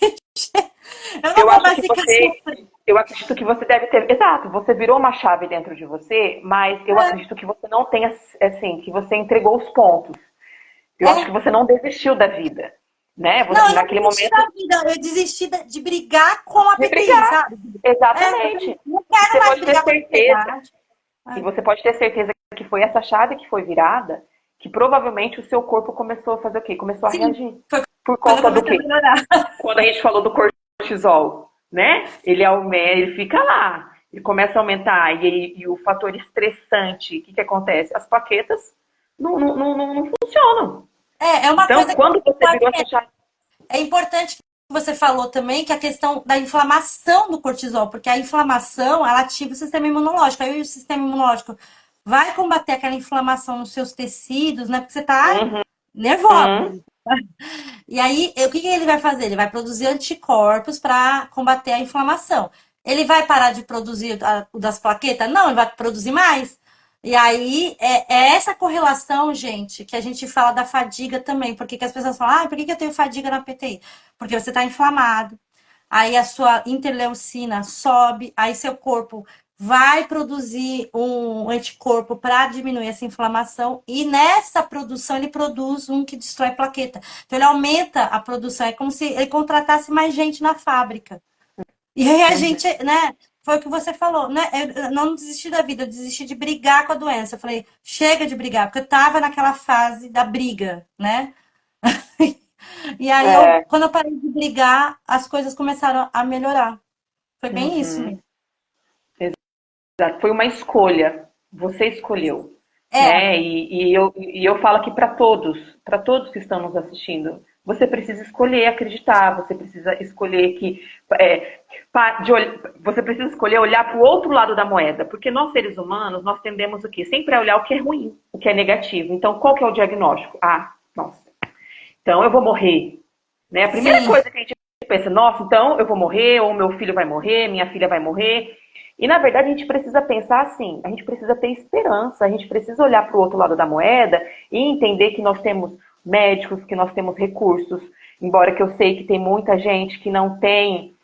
A: Eu não
B: Eu
A: vou
B: acho
A: mais
B: que
A: ficar
B: você,
A: sofrendo.
B: eu acredito que você deve ter, exato, você virou uma chave dentro de você, mas eu acredito que você não tenha, assim, que você entregou os pontos. Eu acho que
A: É,
B: você não desistiu da vida, né?
A: não, eu não
B: Naquele
A: desisti da
B: momento
A: vida, eu desisti de brigar com a
B: de
A: PTI,
B: brigar.
A: sabe?
B: Exatamente.
A: Não
B: E
A: quero
B: você
A: mais
B: pode ter
A: brigar com a
B: certeza,
A: sociedade.
B: e
A: É.
B: você pode ter certeza que foi essa chave que foi virada, que provavelmente o seu corpo começou a fazer o quê? Começou a
A: Sim,
B: reagir.
A: foi
B: Por
A: quando eu
B: conta do
A: comecei a
B: quê?
A: melhorar.
B: Quando a gente falou do cortisol, né? Ele aumenta, ele fica lá, ele começa a aumentar, e o fator estressante, o que acontece? As plaquetas não funcionam.
A: É uma
B: Então,
A: coisa que
B: quando
A: você
B: você
A: pode.
B: virou essa chave.
A: É importante que você falou também que a questão da inflamação do cortisol, porque a inflamação, ela ativa o sistema imunológico. Aí o sistema imunológico vai combater aquela inflamação nos seus tecidos, né? Porque você tá nervosa.
B: Uhum,
A: E aí, o que que ele vai fazer? Ele vai produzir anticorpos para combater a inflamação. Ele vai parar de produzir o das plaquetas? Não, ele vai produzir mais. E aí, é essa correlação, gente, que a gente fala da fadiga também. Porque que as pessoas falam, ah, por que que eu tenho fadiga na PTI? Porque você está inflamado. Aí a sua interleucina sobe, aí seu corpo vai produzir um anticorpo para diminuir essa inflamação, e nessa produção ele produz um que destrói plaqueta. Então ele aumenta a produção, é como se ele contratasse mais gente na fábrica. E aí a
B: uhum.
A: gente, né, foi o que você falou, né? Eu não desisti da vida, eu desisti de brigar com a doença. Eu falei, chega de brigar, porque eu tava naquela fase da briga, né? E aí
B: É,
A: quando eu parei de brigar, as coisas começaram a melhorar. Foi bem isso
B: uhum.
A: mesmo.
B: Exato. Foi uma escolha. Você escolheu,
A: É,
B: né? E eu falo aqui para todos que estão nos assistindo, você precisa escolher acreditar, você precisa escolher que é, você precisa escolher olhar para o outro lado da moeda, porque nós seres humanos nós tendemos o quê? Sempre a olhar o que é ruim, o que é negativo. Então, qual que é o diagnóstico? Ah, nossa, então eu vou morrer, né? A primeira
A: sim,
B: coisa que a gente pensa, nossa, então eu vou morrer, ou meu filho vai morrer, minha filha vai morrer. E na verdade a gente precisa pensar assim, a gente precisa ter esperança, a gente precisa olhar para o outro lado da moeda e entender que nós temos médicos, que nós temos recursos, embora que eu sei que tem muita gente que não tem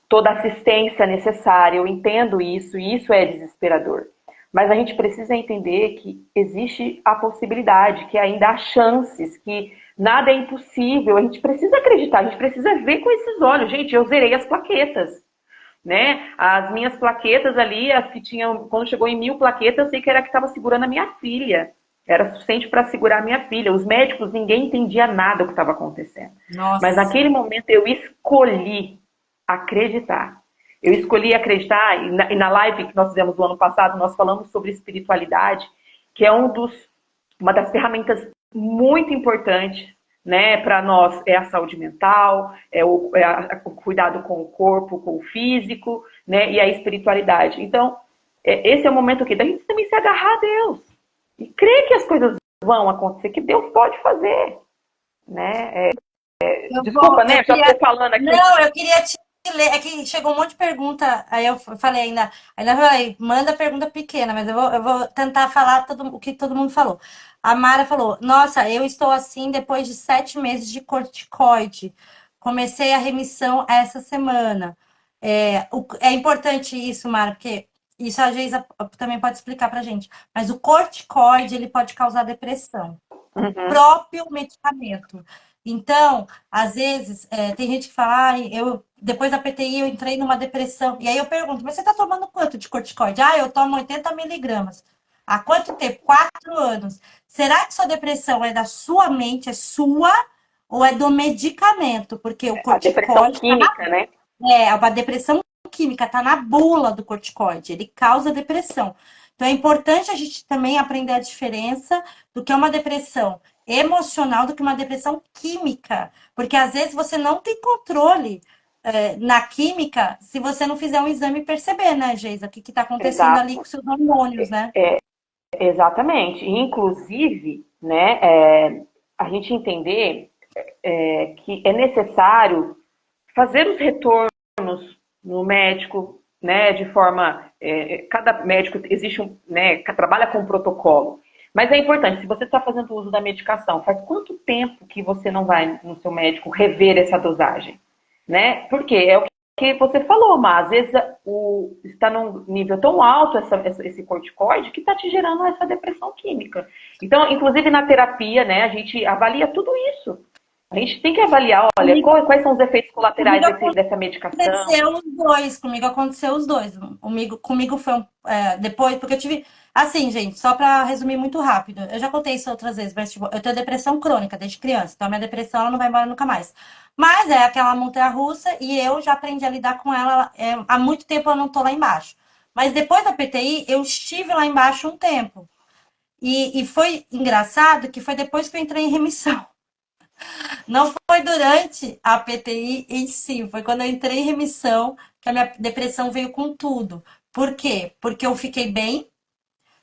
B: toda a assistência necessária, eu entendo isso e isso é desesperador. Mas a gente precisa entender que existe a possibilidade, que ainda há chances, que nada é impossível. A gente precisa acreditar, a gente precisa ver com esses olhos. Gente, eu zerei as plaquetas, né? As minhas plaquetas ali, as que tinham, quando chegou em 1.000 plaquetas, eu sei que era a que estava segurando a minha filha. Era suficiente para segurar a minha filha. Os médicos, ninguém entendia nada do que estava acontecendo. Mas
A: nossa,
B: naquele momento eu escolhi acreditar. Eu escolhi acreditar, e na live que nós fizemos no ano passado, nós falamos sobre espiritualidade, que é uma das ferramentas muito importantes, né, para nós, é a saúde mental, o cuidado com o corpo, com o físico, né, e a espiritualidade. Então, esse é o momento aqui da gente também se agarrar a Deus e crer que as coisas vão acontecer, que Deus pode fazer, né? Desculpa, né?
A: eu
B: Já
A: queria,
B: estou falando aqui.
A: não, eu queria te ler, é que chegou um monte de pergunta, aí eu falei ainda falei, manda pergunta pequena, mas eu vou tentar falar o que todo mundo falou. A Mara falou, nossa, eu estou assim depois de 7 meses de corticoide, comecei a remissão essa semana. É importante isso, Mara, porque isso a Geisa também pode explicar pra gente, mas o corticoide, ele pode causar depressão, o
B: Uhum.
A: próprio medicamento. Então, às vezes, tem gente que fala, depois da PTI eu entrei numa depressão. E aí eu pergunto, mas você está tomando quanto de corticoide? Ah, eu tomo 80 miligramas. Há quanto tempo? 4 anos. Será que sua depressão é da sua mente, é sua, ou é do medicamento? Porque o
B: A depressão
A: corticoide
B: química, né?
A: a depressão química, está na bula do corticoide, ele causa depressão. Então é importante a gente também aprender a diferença do que é uma depressão emocional do que uma depressão química, porque às vezes você não tem controle. na química se você não fizer um exame e perceber, né, Geisa? O que está acontecendo ali com
B: Exato.
A: seus hormônios, né?
B: Exatamente. E, inclusive, né, a gente entender que é necessário fazer os retornos no médico, né, de forma, cada médico existe né, trabalha com um protocolo. Mas é importante, se você está fazendo uso da medicação, faz quanto tempo que você não vai no seu médico rever essa dosagem? Né? Porque é o que você falou, mas às vezes está num nível tão alto esse corticoide que está te gerando essa depressão química. Então, inclusive na terapia, né, a gente avalia tudo isso. A gente tem que avaliar, olha,
A: Comigo,
B: quais são os efeitos colaterais
A: comigo
B: dessa medicação.
A: aconteceu os dois, comigo aconteceu os dois. Comigo foi depois, porque eu tive. Assim, gente, só pra resumir muito rápido, eu já contei isso outras vezes, mas tipo, eu tenho depressão crônica desde criança, então a minha depressão ela não vai embora nunca mais. Mas é aquela montanha-russa e eu já aprendi a lidar com ela. Há muito tempo eu não tô lá embaixo. Mas depois da PTI, eu estive lá embaixo um tempo. E foi engraçado que foi depois que eu entrei em remissão. Não foi durante a PTI em si, foi quando eu entrei em remissão que a minha depressão veio com tudo. Por quê? Porque eu fiquei bem,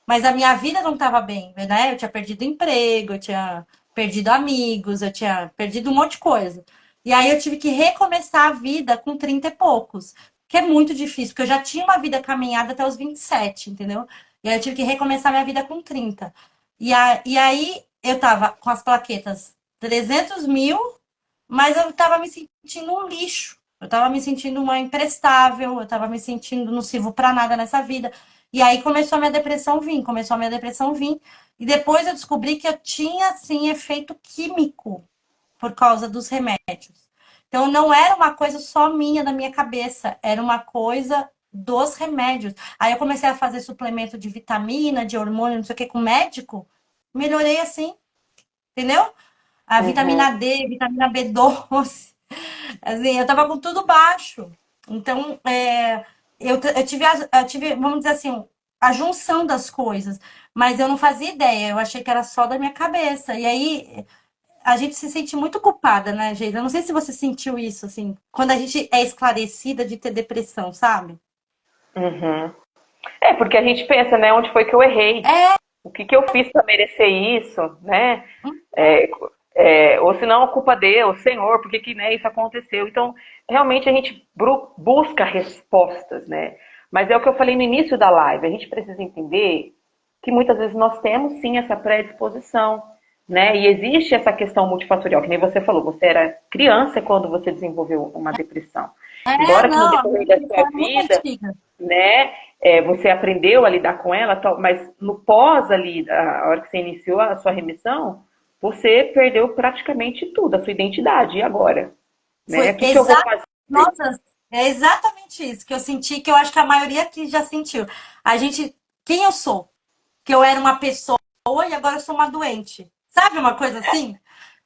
A: mas a minha vida não estava bem, né? Eu tinha perdido emprego, eu tinha perdido amigos, eu tinha perdido um monte de coisa. E aí eu tive que recomeçar a vida com 30 e poucos, que é muito difícil, porque eu já tinha uma vida caminhada até os 27, entendeu? E aí eu tive que recomeçar minha vida com 30. E aí eu tava com as plaquetas 300 mil, mas eu tava me sentindo um lixo. Eu tava me sentindo uma imprestável, eu tava me sentindo não sirvo pra nada nessa vida. E aí começou a minha depressão vir. E depois eu descobri que eu tinha, sim, efeito químico por causa dos remédios. Então não era uma coisa só minha da minha cabeça, era uma coisa dos remédios. Aí eu comecei a fazer suplemento de vitamina, de hormônio, não sei o que, com médico. Melhorei assim, entendeu? A
B: Uhum.
A: vitamina D, vitamina B12. Assim, eu tava com tudo baixo. Então, eu tive, vamos dizer assim, a junção das coisas. Mas eu não fazia ideia, eu achei que era só da minha cabeça. E aí, a gente se sente muito culpada, né, Geisa? Eu não sei se você sentiu isso, assim, quando a gente é esclarecida de ter depressão, sabe?
B: Uhum. Porque a gente pensa, né, onde foi que eu errei?
A: É,
B: O que eu fiz para merecer isso, né? É, ou se não, a culpa é Deus, Senhor, por que né, isso aconteceu? Então, realmente a gente busca respostas, né? Mas é o que eu falei no início da live, a gente precisa entender que muitas vezes nós temos sim essa predisposição, né? E existe essa questão multifatorial, que nem você falou, você era criança quando você desenvolveu uma depressão. Embora que no
A: não, a minha
B: decorrer da sua
A: depressão é muito
B: vida,
A: antiga.
B: né? Você aprendeu a lidar com ela, mas no pós ali, a hora que você iniciou a sua remissão, você perdeu praticamente tudo, a sua identidade. E agora? Né?
A: Foi
B: O que eu vou
A: exato.
B: fazer?
A: Nossa, é exatamente isso que eu senti, que eu acho que a maioria aqui já sentiu. A gente, quem eu sou? Que eu era uma pessoa e agora eu sou uma doente. Sabe uma coisa assim?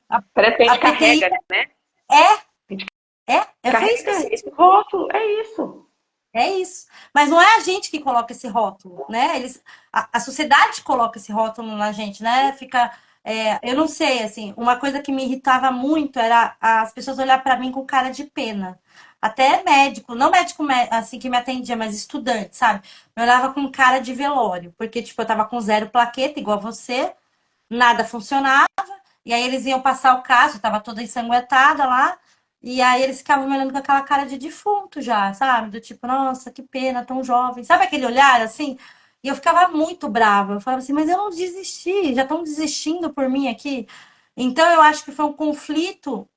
A: A,
B: Parece que a
A: a
B: gente
A: PTI
B: carrega, né?
A: é,
B: A gente
A: foi isso que eu
B: carrega
A: senti.
B: esse rótulo, é isso.
A: É isso. Mas não é a gente que coloca esse rótulo, né? A sociedade coloca esse rótulo na gente, né? Eu não sei, assim, uma coisa que me irritava muito era as pessoas olhar para mim com cara de pena. Até médico, não médico assim que me atendia, mas estudante, sabe? Me olhava com cara de velório, porque tipo, eu tava com zero plaqueta, igual você, nada funcionava. E aí eles iam passar o caso, eu tava toda ensanguentada lá. E aí eles ficavam me olhando com aquela cara de defunto já, sabe? Do tipo, nossa, que pena, tão jovem. Sabe aquele olhar assim? E eu ficava muito brava. Eu falava assim, mas eu não desisti, já estão desistindo por mim aqui. Então eu acho que foi um conflito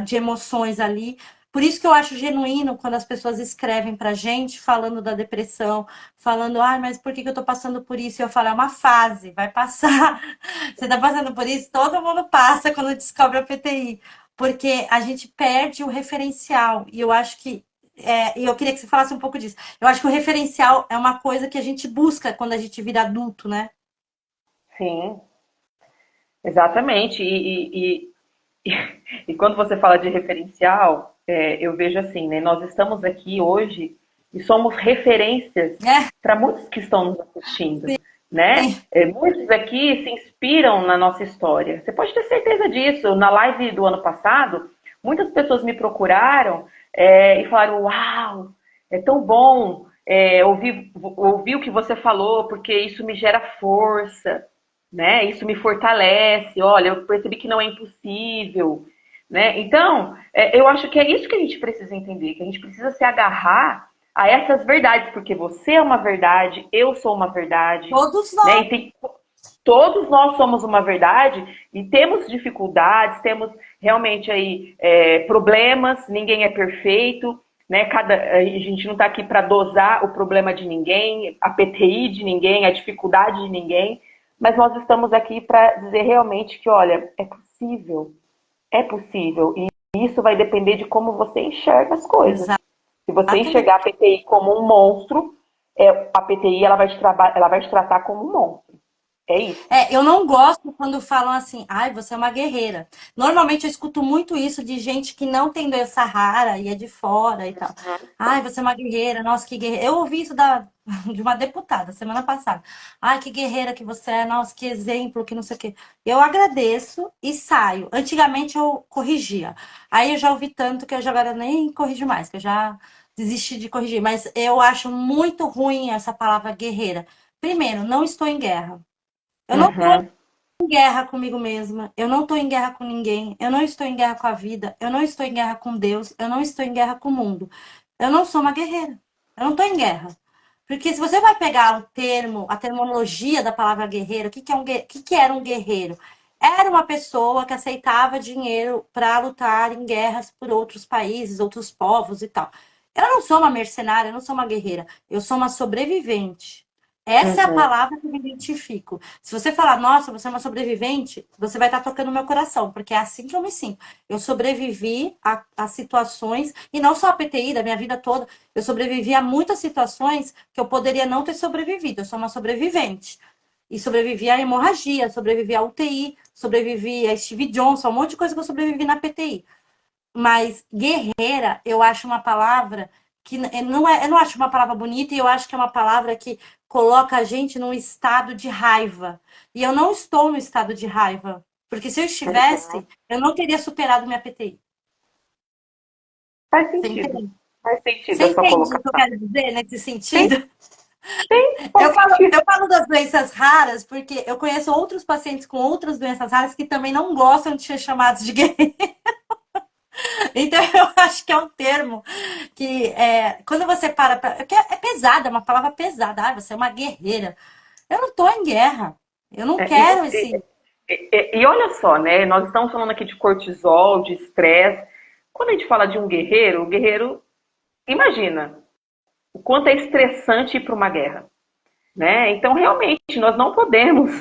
A: de emoções ali. Por isso que eu acho genuíno quando as pessoas escrevem pra gente falando da depressão, falando, ai, mas por que que eu tô passando por isso? E eu falo, é uma fase, vai passar. Você tá passando por isso? Todo mundo passa quando descobre a PTI. Porque a gente perde o referencial. E eu acho que. E eu queria que você falasse um pouco disso. Eu acho que o referencial é uma coisa que a gente busca quando a gente vira adulto, né?
B: Sim, exatamente. E quando você fala de referencial, eu vejo assim, né? Nós estamos aqui hoje e somos referências
A: É,
B: para muitos que estão nos assistindo, né?
A: sim.
B: Muitos aqui se inspiram na nossa história. Você pode ter certeza disso. Na live do ano passado, muitas pessoas me procuraram e falaram, uau, é tão bom ouvir o que você falou, porque isso me gera força, né? Isso me fortalece. Olha, eu percebi que não é impossível, né? Então, eu acho que é isso que a gente precisa entender, que a gente precisa se agarrar a essas verdades, porque você é uma verdade, eu sou uma verdade,
A: Todos
B: né?
A: nós.
B: E todos nós somos uma verdade e temos dificuldades, temos realmente aí problemas, ninguém é perfeito, né? A gente não está aqui para dosar o problema de ninguém, a PTI de ninguém, a dificuldade de ninguém, mas nós estamos aqui para dizer realmente que, olha, é possível, e isso vai depender de como você enxerga as coisas. Se você enxergar a
A: Exatamente.
B: PTI como um monstro, a PTI ela vai te tratar como um monstro. É isso.
A: Eu não gosto quando falam assim, ai, você é uma guerreira. Normalmente eu escuto muito isso de gente que não tem doença rara e é de fora e tal. Ai, você é uma guerreira, nossa, que guerreira. Eu ouvi isso de uma deputada semana passada. Ai, que guerreira que você é, nossa, que exemplo, que não sei o quê. Eu agradeço e saio. Antigamente eu corrigia. Aí eu já ouvi tanto que eu já agora nem corrijo mais, que eu já desisti de corrigir. Mas eu acho muito ruim essa palavra guerreira. Primeiro, não estou em guerra. Eu não estou
B: Uhum.
A: em guerra comigo mesma, eu não estou em guerra com ninguém, eu não estou em guerra com a vida, eu não estou em guerra com Deus, eu não estou em guerra com o mundo. Eu não sou uma guerreira, eu não estou em guerra. Porque se você vai pegar o termo, a terminologia da palavra guerreiro, o que era um guerreiro? Era uma pessoa que aceitava dinheiro para lutar em guerras por outros países, outros povos e tal. Eu não sou uma mercenária, eu não sou uma guerreira, eu sou uma sobrevivente. Essa é a
B: Uhum.
A: palavra que eu me identifico. Se você falar, nossa, você é uma sobrevivente, você vai estar tocando meu coração, porque é assim que eu me sinto. Eu sobrevivi a situações, e não só a PTI, da minha vida toda, eu sobrevivi a muitas situações que eu poderia não ter sobrevivido. Eu sou uma sobrevivente. E sobrevivi à hemorragia, sobrevivi à UTI, sobrevivi a Steve Johnson, um monte de coisa que eu sobrevivi na PTI. Mas guerreira, eu acho uma palavra que não é, eu não acho uma palavra bonita e eu acho que é uma palavra que coloca a gente num estado de raiva. E eu não estou no estado de raiva, porque se eu estivesse, eu não teria superado minha PTI.
B: Faz
A: Você
B: sentido.
A: entende?
B: Faz sentido
A: Você
B: a sua
A: entende o que eu
B: colocação.
A: quero dizer nesse
B: Sim,
A: sentido?
B: sim,
A: Eu
B: faz
A: falo,
B: sentido.
A: eu falo das doenças raras porque eu conheço outros pacientes com outras doenças raras que também não gostam de ser chamados de guerreiro. Então, eu acho que é um termo que, quando você para pra. É pesada, é uma palavra pesada. Ah, você é uma guerreira. Eu não estou em guerra. Eu não
B: E
A: quero
B: você.
A: esse.
B: E olha só, né? Nós estamos falando aqui de cortisol, de estresse. Quando a gente fala de um guerreiro, o guerreiro, imagina o quanto é estressante ir para uma guerra, né? Então, realmente, nós não podemos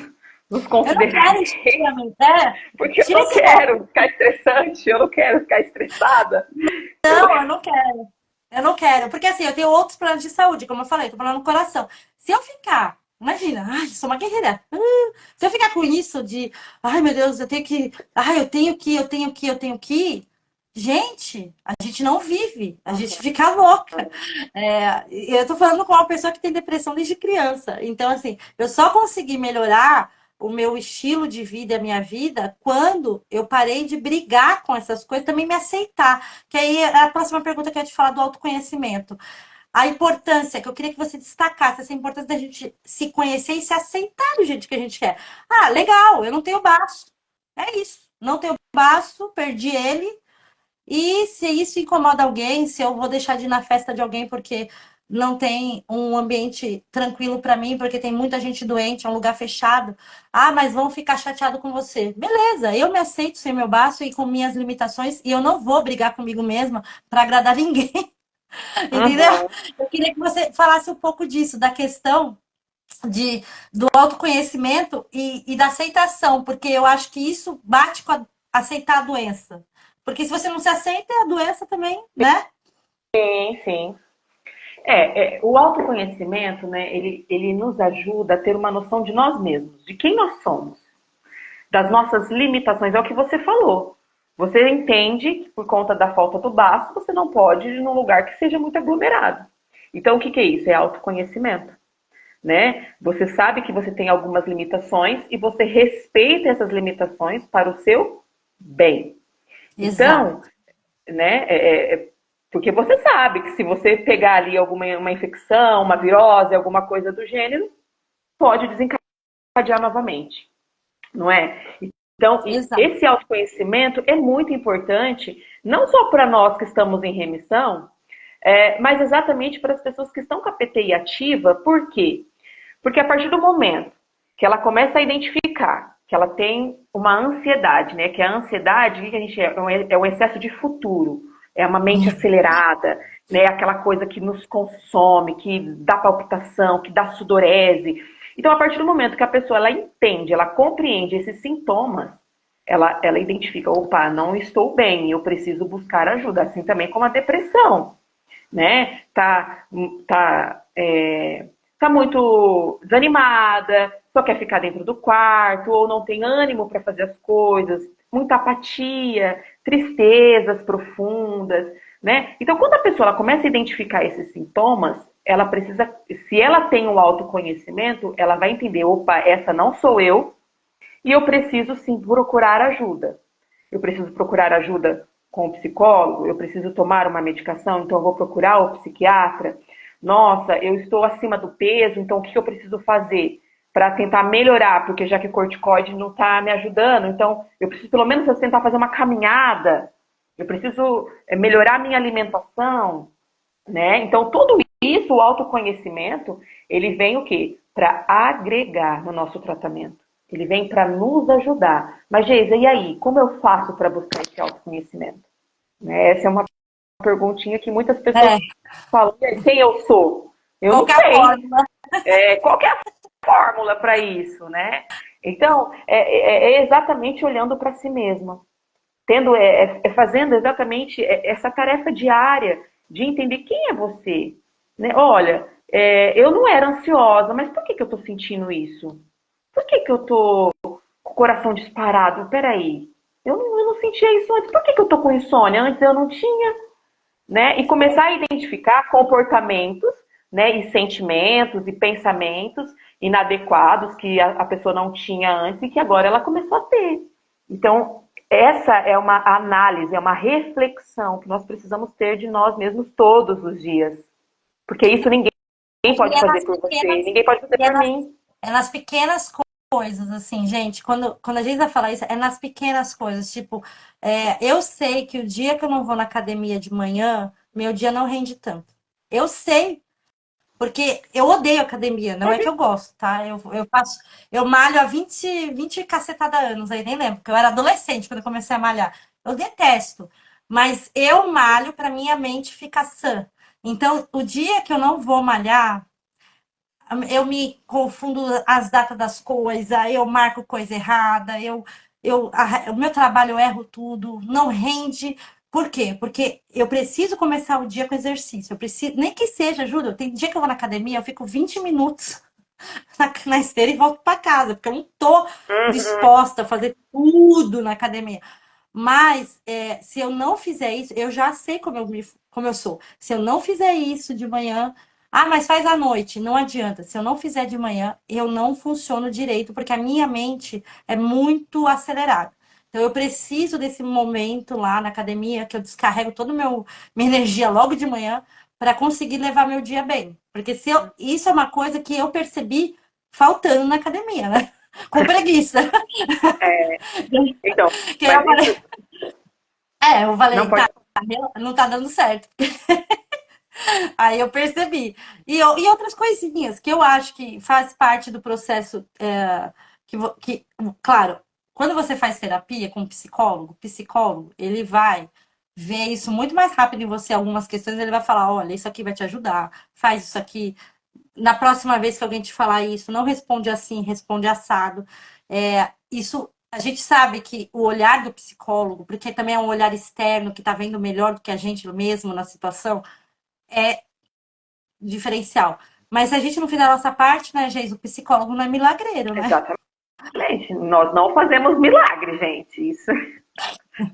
B: nos
A: Eu não
B: considerar
A: quero
B: guerreiros,
A: extremamente. É,
B: porque eu
A: tira
B: não
A: esse rótulo.
B: quero ficar estressante, eu não quero ficar estressada. Eu não...
A: Não, eu não quero. Eu não quero. Porque assim, eu tenho outros planos de saúde, como eu falei, tô falando no coração. Se eu ficar. Imagina, ai, sou uma guerreira. Se eu ficar com isso de, ai meu Deus, eu tenho que, ai, eu tenho que, gente, a gente não vive, a gente fica louca. Eu tô falando com uma pessoa que tem depressão desde criança. Então, assim, eu só consegui melhorar o meu estilo de vida e a minha vida quando eu parei de brigar com essas coisas, também me aceitar. Que aí é a próxima pergunta que eu ia te falar do autoconhecimento. A importância, que eu queria que você destacasse, essa importância da gente se conhecer e se aceitar do jeito que a gente quer. Ah, legal, eu não tenho baço. É isso. Não tenho baço, perdi ele. E se isso incomoda alguém, se eu vou deixar de ir na festa de alguém porque não tem um ambiente tranquilo para mim, porque tem muita gente doente, é um lugar fechado. Ah, mas vão ficar chateado com você. Beleza, eu me aceito sem meu baço e com minhas limitações e eu não vou brigar comigo mesma para agradar ninguém. Entendeu?
B: Uhum.
A: Eu queria que você falasse um pouco disso, da questão do autoconhecimento e da aceitação, porque eu acho que isso bate com aceitar a doença. Porque se você não se aceita, a doença também, né?
B: Sim, sim. O autoconhecimento, né, ele nos ajuda a ter uma noção de nós mesmos, de quem nós somos, das nossas limitações, é o que você falou. Você entende que por conta da falta do baço, você não pode ir num lugar que seja muito aglomerado. Então, o que é isso? É autoconhecimento, né? Você sabe que você tem algumas limitações e você respeita essas limitações para o seu bem.
A: Exato.
B: Então, né, Porque você sabe que se você pegar ali uma infecção, uma virose, alguma coisa do gênero, pode desencadear novamente, não é? Então,
A: Exato.
B: esse autoconhecimento é muito importante, não só para nós que estamos em remissão, mas exatamente para as pessoas que estão com a PTI ativa. Por quê? Porque a partir do momento que ela começa a identificar que ela tem uma ansiedade, né? Que a ansiedade, o que a gente é um excesso de futuro, é uma mente acelerada, né? Aquela coisa que nos consome, que dá palpitação, que dá sudorese. Então, a partir do momento que a pessoa ela entende, ela compreende esses sintomas, ela identifica, opa, não estou bem, eu preciso buscar ajuda, assim também como a depressão, né? Tá muito desanimada, só quer ficar dentro do quarto, ou não tem ânimo para fazer as coisas, muita apatia, tristezas profundas, né? Então, quando a pessoa ela começa a identificar esses sintomas, ela precisa, se ela tem o autoconhecimento, ela vai entender, opa, essa não sou eu, e eu preciso sim procurar ajuda. Eu preciso procurar ajuda com o psicólogo, eu preciso tomar uma medicação, então eu vou procurar o psiquiatra. Nossa, eu estou acima do peso, então o que eu preciso fazer para tentar melhorar? Porque já que o corticoide não está me ajudando, então eu preciso pelo menos tentar fazer uma caminhada, eu preciso melhorar minha alimentação, né? Então tudo isso, o autoconhecimento, ele vem o quê? Para agregar no nosso tratamento. Ele vem para nos ajudar. Mas, Geisa, e aí? Como eu faço para buscar esse autoconhecimento? Né? Essa é uma perguntinha que muitas pessoas
A: É,
B: falam. E aí, quem eu sou? Eu
A: qual
B: não
A: que é a
B: sei.
A: fórmula?
B: Qual que é a fórmula para isso, né? Então, é exatamente olhando para si mesma. Fazendo exatamente essa tarefa diária de entender quem é você. Né? Olha, eu não era ansiosa, mas por que eu estou sentindo isso? Por que eu tô com o coração disparado? Peraí, eu não sentia isso antes. Por que eu tô com insônia? Antes eu não tinha, né? E começar a identificar comportamentos, né? E sentimentos e pensamentos inadequados que a pessoa não tinha antes e que agora ela começou a ter. Então, essa é uma análise, é uma reflexão que nós precisamos ter de nós mesmos todos os dias. Porque isso ninguém
A: E
B: pode
A: é
B: fazer
A: nas
B: por você,
A: pequenas,
B: ninguém pode fazer
A: e é
B: por
A: nas,
B: mim.
A: é nas pequenas coisas, assim, gente. Quando a Geisa fala isso, é nas pequenas coisas. Tipo, eu sei que o dia que eu não vou na academia de manhã, meu dia não rende tanto. Eu sei, porque eu odeio academia, não é que eu gosto, tá? Eu malho há 20 cacetada anos, aí nem lembro, porque eu era adolescente quando eu comecei a malhar. Eu detesto, mas eu malho para minha mente ficar sã. Então, o dia que eu não vou malhar, eu me confundo as datas das coisas, eu marco coisa errada, o meu trabalho eu erro tudo, não rende. Por quê? Porque eu preciso começar o dia com exercício. Eu preciso, nem que seja, juro, tem dia que eu vou na academia, eu fico 20 minutos na esteira e volto para casa, porque eu não tô
B: Uhum.
A: disposta a fazer tudo na academia. Mas se eu não fizer isso, eu já sei como eu sou. Se eu não fizer isso de manhã, mas faz à noite, não adianta. Se eu não fizer de manhã, eu não funciono direito, porque a minha mente é muito acelerada. Então eu preciso desse momento lá na academia, que eu descarrego toda minha energia logo de manhã, para conseguir levar meu dia bem. Porque isso é uma coisa que eu percebi faltando na academia, né? Com preguiça.
B: Então,
A: Que
B: mas
A: eu
B: isso
A: falei, eu
B: não
A: falei,
B: pode.
A: tá, não tá dando certo. Aí eu percebi. E outras coisinhas que eu acho que faz parte do processo. Claro, quando você faz terapia com um psicólogo, o psicólogo, ele vai ver isso muito mais rápido em você. Algumas questões, ele vai falar: olha, isso aqui vai te ajudar, faz isso aqui. Na próxima vez que alguém te falar isso, não responde assim, responde assado. Isso. A gente sabe que o olhar do psicólogo, porque também é um olhar externo que está vendo melhor do que a gente mesmo na situação, é diferencial. Mas se a gente não fizer a nossa parte, né, Geis? O psicólogo não é milagreiro, né?
B: Exatamente. Nós não fazemos milagre, gente. Isso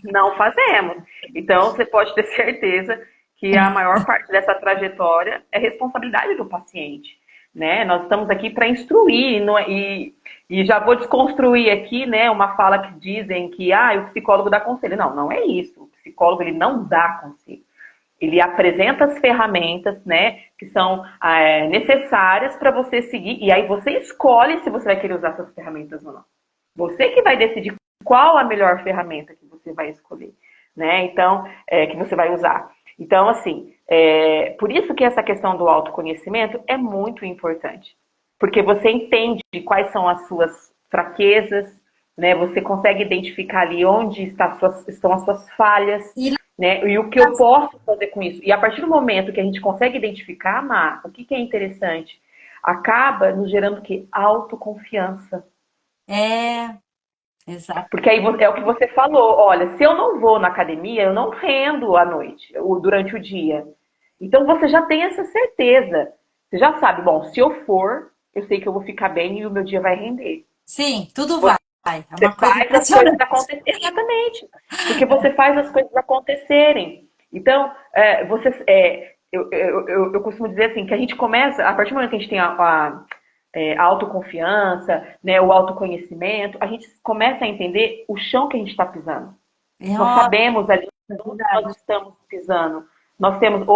B: não fazemos. Então, você pode ter certeza que a maior parte dessa trajetória é responsabilidade do paciente. Né? Nós estamos aqui para instruir e já vou desconstruir aqui, né, uma fala que dizem que o psicólogo dá conselho. Não, não é isso. O psicólogo ele não dá conselho. Ele apresenta as ferramentas, né, que são necessárias para você seguir, e aí você escolhe se você vai querer usar essas ferramentas ou não. Você que vai decidir qual a melhor ferramenta que você vai escolher, né? Então, que você vai usar. Então, assim, por isso que essa questão do autoconhecimento é muito importante. Porque você entende quais são as suas fraquezas, né? Você consegue identificar ali onde estão as suas falhas,
A: E
B: né? E o que eu posso fazer com isso. E a partir do momento que a gente consegue identificar, Mar, o que é interessante, acaba nos gerando o quê? Autoconfiança.
A: é, exato.
B: Porque aí é o que você falou, olha, se eu não vou na academia, eu não rendo à noite, ou durante o dia. Então você já tem essa certeza. Você já sabe, bom, se eu for, eu sei que eu vou ficar bem e o meu dia vai render.
A: Sim, tudo vai.
B: Você
A: É uma coisa
B: faz as coisas
A: impressionante.
B: acontecerem. Exatamente. Porque você faz as coisas acontecerem. Então, eu costumo dizer assim, que a gente começa, a partir do momento que a gente tem a autoconfiança, né, o autoconhecimento, a gente começa a entender o chão que a gente está pisando. Nós
A: Nossa,
B: sabemos ali
A: é
B: onde nós
A: verdade.
B: estamos pisando. Nós temos,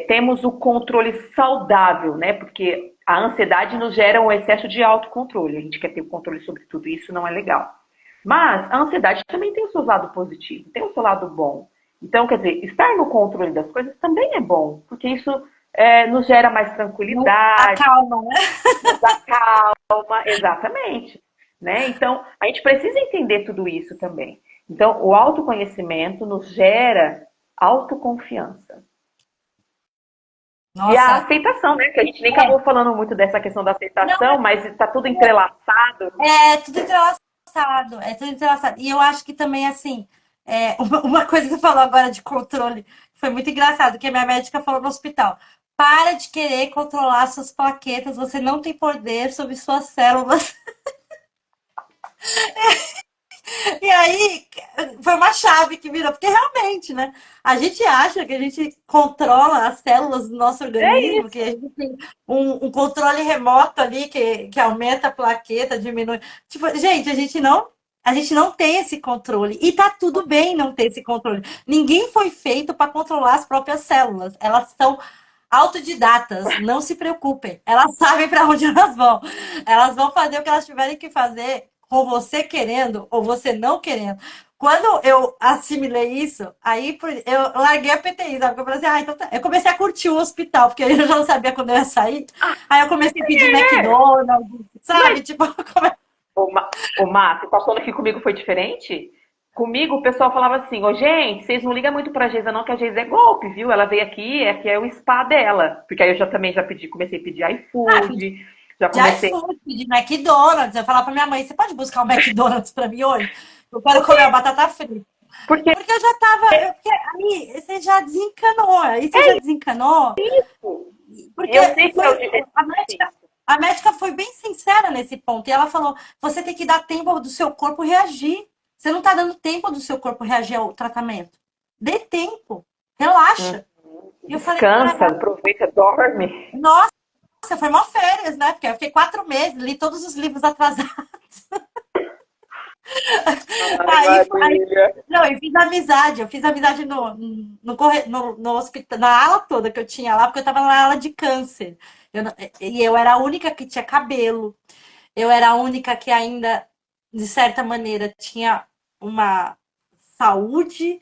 B: temos o controle saudável, né? Porque a ansiedade nos gera um excesso de autocontrole. A gente quer ter o controle sobre tudo isso, não é legal. Mas a ansiedade também tem o seu lado positivo, tem o seu lado bom. Então, quer dizer, estar no controle das coisas também é bom, porque isso nos gera mais tranquilidade,
A: Acalma, né?
B: nos acalma, exatamente. Né? Então, a gente precisa entender tudo isso também. Então, o autoconhecimento nos gera autoconfiança. E a
A: Nossa,
B: aceitação, né? Que a gente nem
A: é.
B: acabou falando muito dessa questão da
A: Não,
B: aceitação, mas está tudo entrelaçado.
A: é tudo entrelaçado, é tudo entrelaçado. E eu acho que também, assim, uma coisa que você falou agora de controle foi muito engraçado, que a minha médica falou no hospital. Para de querer controlar suas plaquetas, você não tem poder sobre suas células. E aí foi uma chave que virou, porque realmente, né? A gente acha que a gente controla as células do nosso
B: É
A: organismo, que a
B: isso.
A: gente tem um controle remoto ali que aumenta a plaqueta, diminui. Tipo, gente, a gente não tem esse controle. E tá tudo bem não ter esse controle. Ninguém foi feito para controlar as próprias células. Elas são autodidatas, não se preocupem. Elas sabem para onde elas vão. Elas vão fazer o que elas tiverem que fazer, com você querendo ou você não querendo. Quando eu assimilei isso, aí eu larguei a PTI, sabe? Eu falei assim, então tá. Eu comecei a curtir o hospital, porque eu já não sabia quando eu ia sair. Aí eu comecei a pedir McDonald's, sabe?
B: Mas
A: Tipo,
B: o Márcio, passando aqui comigo foi diferente? Comigo o pessoal falava assim, ô gente, vocês não ligam muito pra Geisa não, que a Geisa é golpe, viu? Ela veio aqui, aqui é o spa dela. Porque aí eu também já pedi, comecei a pedir iFood, já
A: de
B: comecei.
A: iFood, de McDonald's. Eu falava pra minha mãe, você pode buscar um McDonald's pra mim hoje? Eu quero comer uma batata frita.
B: Porque
A: Porque eu já tava. Porque aí você já desencanou. Aí você já desencanou. Porque
B: eu sei que
A: foi. A
B: sim.
A: médica, a médica foi bem sincera nesse ponto. E ela falou: você tem que dar tempo do seu corpo reagir. Você não tá dando tempo do seu corpo reagir ao tratamento. Dê tempo. Relaxa. E eu falei,
B: Descansa,
A: cara,
B: aproveita, dorme.
A: nossa, foi uma férias, né? Porque eu fiquei 4 meses, li todos os livros atrasados.
B: Ai,
A: Aí,
B: Marília.
A: não, eu fiz amizade no hospital, na ala toda que eu tinha lá, porque eu tava na ala de câncer. E eu era a única que tinha cabelo, eu era a única que ainda, de certa maneira, tinha uma saúde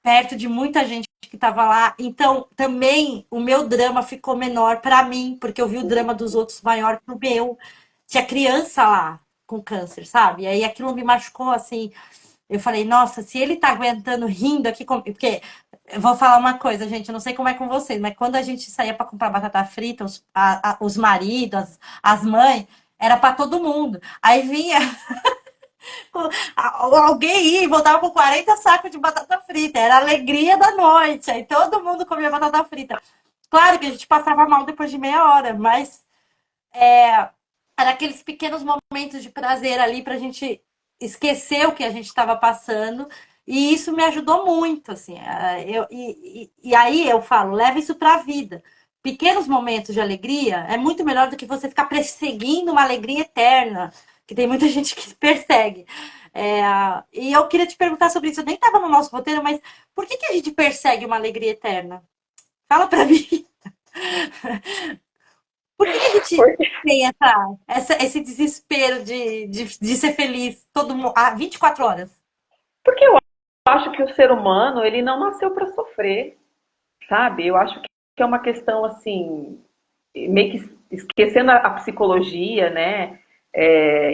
A: perto de muita gente que estava lá. Então, também o meu drama ficou menor para mim, porque eu vi o drama dos outros maior que o meu. Tinha criança lá com câncer, sabe? E aí aquilo me machucou assim. Eu falei, nossa, se ele tá aguentando rindo aqui, porque eu vou falar uma coisa, gente, eu não sei como é com vocês, mas quando a gente saía para comprar batata frita, os maridos, as mães, era para todo mundo. Aí vinha alguém ia e voltava com 40 sacos de batata frita, era a alegria da noite, aí todo mundo comia batata frita. Claro que a gente passava mal depois de meia hora, mas era aqueles pequenos momentos de prazer ali pra gente esquecer o que a gente estava passando. E isso me ajudou muito, assim. E aí eu falo, leva isso para a vida. Pequenos momentos de alegria é muito melhor do que você ficar perseguindo uma alegria eterna, que tem muita gente que persegue. É, e eu queria te perguntar sobre isso. Eu nem estava no nosso roteiro, mas por que que a gente persegue uma alegria eterna? Fala pra mim. Por que que a gente
B: Porque,
A: tem esse desespero de ser feliz todo mundo, 24 horas?
B: porque eu acho que o ser humano, ele não nasceu para sofrer, sabe? Eu acho que é uma questão assim, meio que esquecendo a psicologia, né?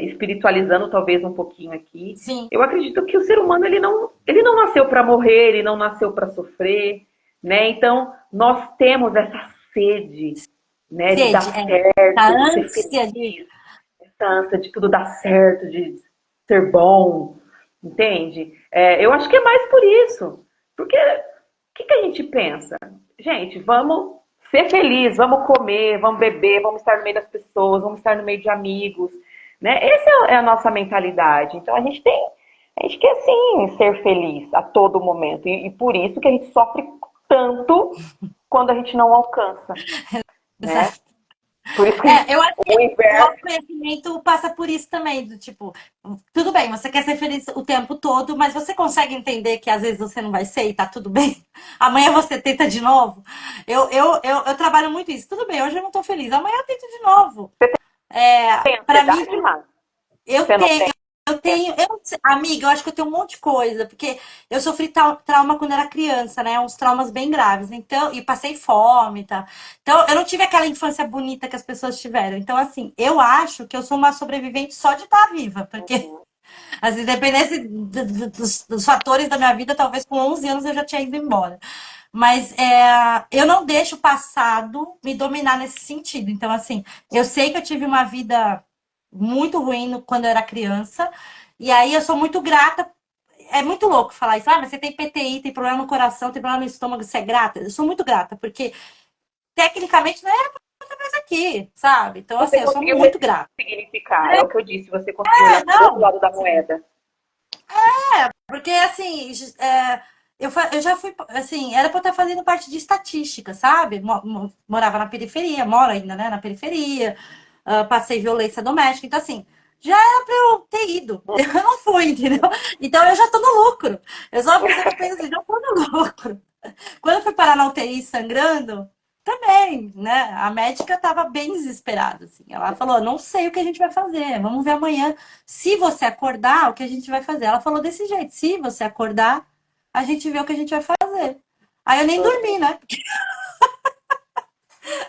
B: Espiritualizando talvez um pouquinho aqui.
A: Sim,
B: Eu acredito que o ser humano ele não nasceu para morrer, ele não nasceu para sofrer, né? Então nós temos essa sede, né, de
A: sede,
B: dar
A: a
B: certo, de ser
A: ânsia de.
B: feliz, essa ânsia de tudo dar certo, de ser bom, entende? Eu acho que é mais por isso, porque o que a gente pensa? Gente, vamos ser felizes, vamos comer, vamos beber, vamos estar no meio das pessoas, vamos estar no meio de amigos, né? Essa é a nossa mentalidade. Então a gente quer sim ser feliz a todo momento e por isso que a gente sofre tanto quando a gente não alcança, né? Por isso que
A: Eu acho que
B: o
A: o
B: inverso.
A: autoconhecimento passa por isso também, do tipo, tudo bem, você quer ser feliz o tempo todo, mas você consegue entender que às vezes você não vai ser e tá tudo bem? Amanhã você tenta de novo. Eu trabalho muito isso. Tudo bem, hoje eu não tô feliz, amanhã eu tento de novo.
B: Tem
A: Para mim,
B: ansiedade, Márcia?
A: eu
B: Você não
A: tenho,
B: tem?
A: amiga, eu acho que eu tenho um monte de coisa, porque eu sofri trauma quando era criança, né? Uns traumas bem graves. Então, e passei fome, tá? Então, eu não tive aquela infância bonita que as pessoas tiveram. Então, assim, eu acho que eu sou uma sobrevivente só de estar viva, porque as independência dos fatores da minha vida, talvez com 11 anos eu já tinha ido embora. Mas eu não deixo o passado me dominar nesse sentido. Então, assim, eu sei que eu tive uma vida muito ruim quando eu era criança. E aí eu sou muito grata. É muito louco falar isso. Mas você tem PTI, tem problema no coração, tem problema no estômago, você é grata? Eu sou muito grata, porque tecnicamente não era mais aqui, sabe? Então,
B: Você
A: assim, eu sou
B: conseguiu
A: muito grata.
B: ressignificar, é o que eu disse, você conseguiu olhar para o outro
A: Não,
B: lado da moeda.
A: porque assim, eu já fui, assim, era pra eu estar fazendo parte de estatística, sabe? Morava na periferia, moro ainda, né, na periferia, passei violência doméstica, então assim, já era pra eu ter ido. Eu não fui, entendeu? Então eu já tô no lucro. Eu sou uma pessoa que pensa assim, já tô no lucro. Quando eu fui parar na UTI sangrando, também, né? A médica estava bem desesperada, assim. Ela falou: não sei o que a gente vai fazer, vamos ver amanhã. Se você acordar, o que a gente vai fazer? Ela falou desse jeito: se você acordar, a gente vê o que a gente vai fazer. Aí eu nem dormi, né?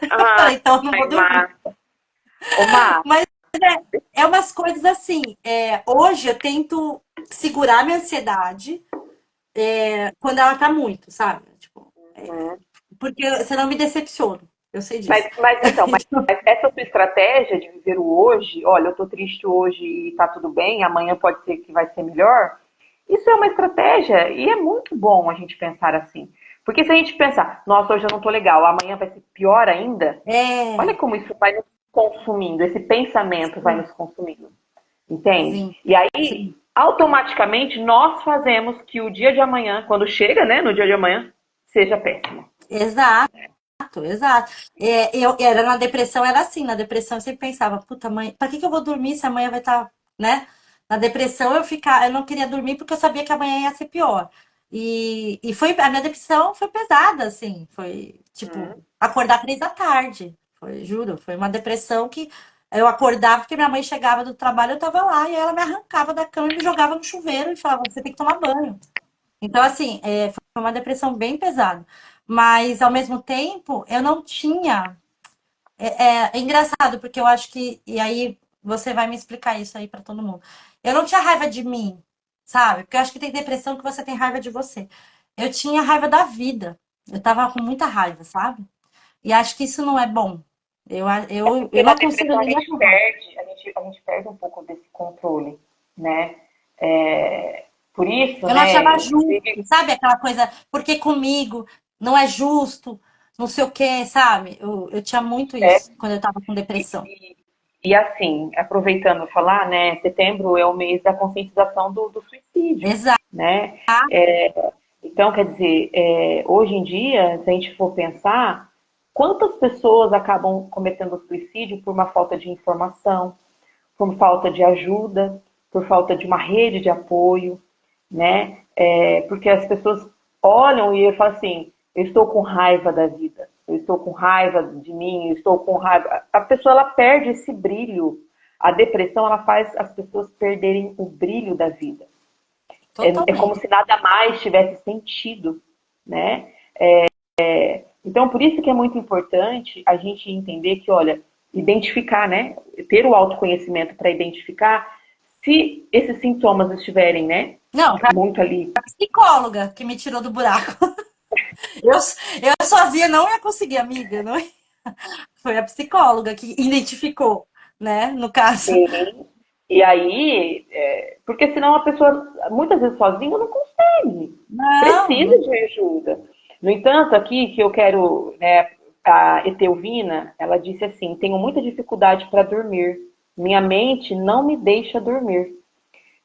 A: Eu
B: Ah,
A: falei: então eu não vou
B: mas
A: dormir.
B: ô Mar,
A: Mas é umas coisas assim. Hoje eu tento segurar minha ansiedade quando ela tá muito, sabe? Tipo, porque senão eu me decepciono. Eu sei disso.
B: mas essa sua estratégia de viver o hoje, olha, eu tô triste hoje e tá tudo bem, amanhã pode ser que vai ser melhor. Isso é uma estratégia e é muito bom a gente pensar assim. Porque se a gente pensar, nossa, hoje eu não tô legal, amanhã vai ser pior ainda, olha
A: É,
B: como isso vai nos consumindo, esse pensamento vai nos consumindo. Entende?
A: sim,
B: E aí,
A: sim.
B: automaticamente, nós fazemos que o dia de amanhã, quando chega, né, no dia de amanhã, seja péssimo.
A: Exato, exato. Eu era na depressão, era assim, na depressão eu sempre pensava, puta mãe, pra que que eu vou dormir se amanhã vai estar, né? Na depressão eu não queria dormir porque eu sabia que amanhã ia ser pior. E a minha depressão foi pesada, assim, foi tipo, acordar 3 da tarde. Foi, juro, foi uma depressão que eu acordava porque minha mãe chegava do trabalho, eu tava lá, e ela me arrancava da cama e me jogava no chuveiro e falava, você tem que tomar banho. Então, assim, foi uma depressão bem pesada. Mas, ao mesmo tempo, eu não tinha. É engraçado, porque eu acho que. E aí, você vai me explicar isso aí pra todo mundo. Eu não tinha raiva de mim, sabe? Porque eu acho que tem depressão que você tem raiva de você. Eu tinha raiva da vida. Eu tava com muita raiva, sabe? E acho que isso não é bom. Eu
B: Porque
A: não
B: na
A: aconselho
B: depressão a
A: ninguém a
B: gente
A: ter raiva.
B: perde, a gente perde um pouco desse controle, né? É, por isso,
A: Eu não
B: né,
A: achava justo,
B: inclusive,
A: sabe? Aquela coisa, porque comigo não é justo, não sei o quê, sabe? Eu tinha muito
B: é,
A: isso quando eu tava com depressão.
B: e assim, aproveitando falar, né, setembro é o mês da conscientização do suicídio,
A: Exato.
B: né? Então, quer dizer, hoje em dia, se a gente for pensar, quantas pessoas acabam cometendo suicídio por uma falta de informação, por falta de ajuda, por falta de uma rede de apoio, né? Porque as pessoas olham e falam assim, eu estou com raiva da vida, eu estou com raiva de mim, eu estou com raiva. A pessoa, ela perde esse brilho. A depressão, ela faz as pessoas perderem o brilho da vida. É como
A: Totalmente.
B: se nada mais tivesse sentido, né? Então, por isso que é muito importante a gente entender que, olha, identificar, né? Ter o autoconhecimento para identificar se esses sintomas estiverem, né?
A: Não,
B: Muito ali.
A: a psicóloga que me tirou do buraco. Eu, eu sozinha não ia conseguir, amiga. Não ia. Foi a psicóloga que identificou, né? No caso.
B: Sim. E aí, porque senão a pessoa, muitas vezes sozinha, não consegue.
A: Não,
B: Precisa de ajuda. No entanto, aqui que eu quero, né, a Etelvina, ela disse assim: tenho muita dificuldade para dormir. Minha mente não me deixa dormir.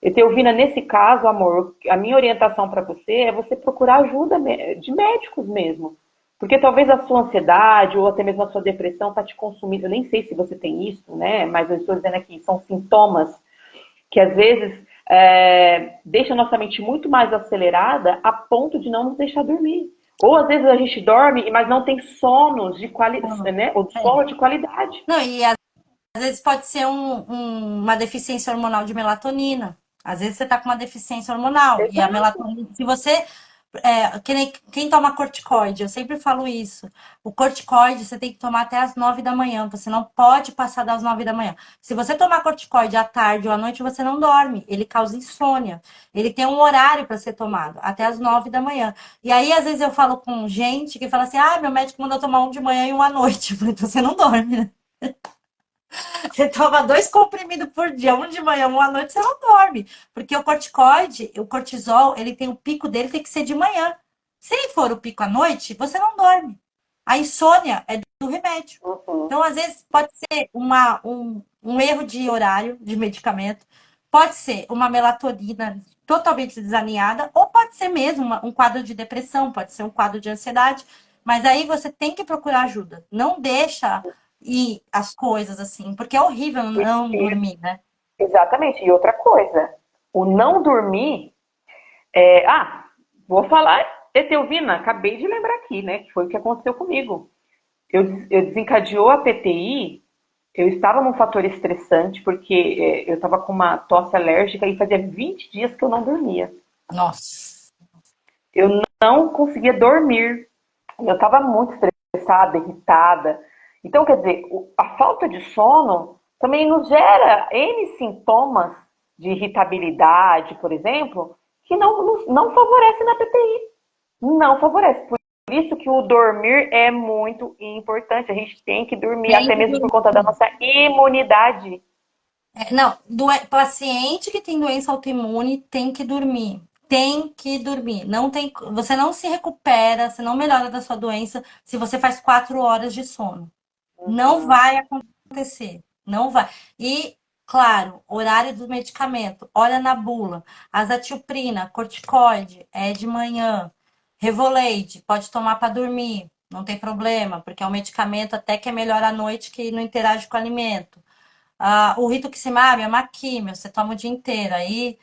B: Etelvina, nesse caso, amor, a minha orientação para você é você procurar ajuda de médicos mesmo. Porque talvez a sua ansiedade ou até mesmo a sua depressão está te consumindo. Eu nem sei se você tem isso, né? Mas eu estou dizendo aqui, são sintomas que às vezes deixam nossa mente muito mais acelerada a ponto de não nos deixar dormir. Ou às vezes a gente dorme, mas não tem sonos de qualidade,
A: não.
B: né? Ou
A: É.
B: sono de qualidade.
A: Não, e às vezes pode ser uma deficiência hormonal de melatonina. Às vezes você tá com uma deficiência hormonal. E a
B: Exato.
A: melatonina, se você. Que nem quem toma corticoide, eu sempre falo isso. O corticoide você tem que tomar até as 9 da manhã. Você não pode passar das 9 da manhã. Se você tomar corticoide à tarde ou à noite, você não dorme. Ele causa insônia. Ele tem um horário para ser tomado, até as 9 da manhã. E aí, às vezes, eu falo com gente que fala assim: ah, meu médico mandou tomar um de manhã e um à noite. Eu falei, então você não dorme, né? Você toma 2 comprimidos por dia, um de manhã, um à noite, você não dorme. Porque o corticoide, o cortisol, ele tem o pico dele, tem que ser de manhã. Se for o pico à noite, você não dorme. A insônia é do remédio.
B: Uhum.
A: Então, às vezes, pode ser um erro de horário de medicamento, pode ser uma melatonina totalmente desalinhada, ou pode ser mesmo um quadro de depressão, pode ser um quadro de ansiedade. Mas aí você tem que procurar ajuda. Não deixa ir as coisas assim, porque é horrível não dormir, né?
B: Exatamente. E outra coisa, o não dormir. Vou falar, Etelvina, acabei de lembrar aqui, né? Que foi o que aconteceu comigo. Eu desencadeou a PTI, eu estava num fator estressante, porque eu estava com uma tosse alérgica e fazia 20 dias que eu não dormia.
A: Nossa.
B: Eu não conseguia dormir. Eu estava muito estressada, irritada. Então, quer dizer, a falta de sono também nos gera N sintomas de irritabilidade, por exemplo, que não favorece na PTI. Não favorece. Por isso que o dormir é muito importante. A gente tem que dormir,
A: Tem
B: até
A: que
B: mesmo por conta da
A: dormir.
B: nossa imunidade.
A: Não, paciente que tem doença autoimune tem que dormir. Tem que dormir. Não tem, você não se recupera, você não melhora da sua doença se você faz 4 horas de sono. Não
B: Uhum.
A: vai acontecer. Não vai. E, claro, horário do medicamento. Olha na bula. Azatilprina, corticoide, é de manhã. Revoleide, pode tomar para dormir. Não tem problema, porque é um medicamento até que é melhor à noite que não interage com o alimento. O rituximab é uma químio, você toma o dia inteiro. Aí,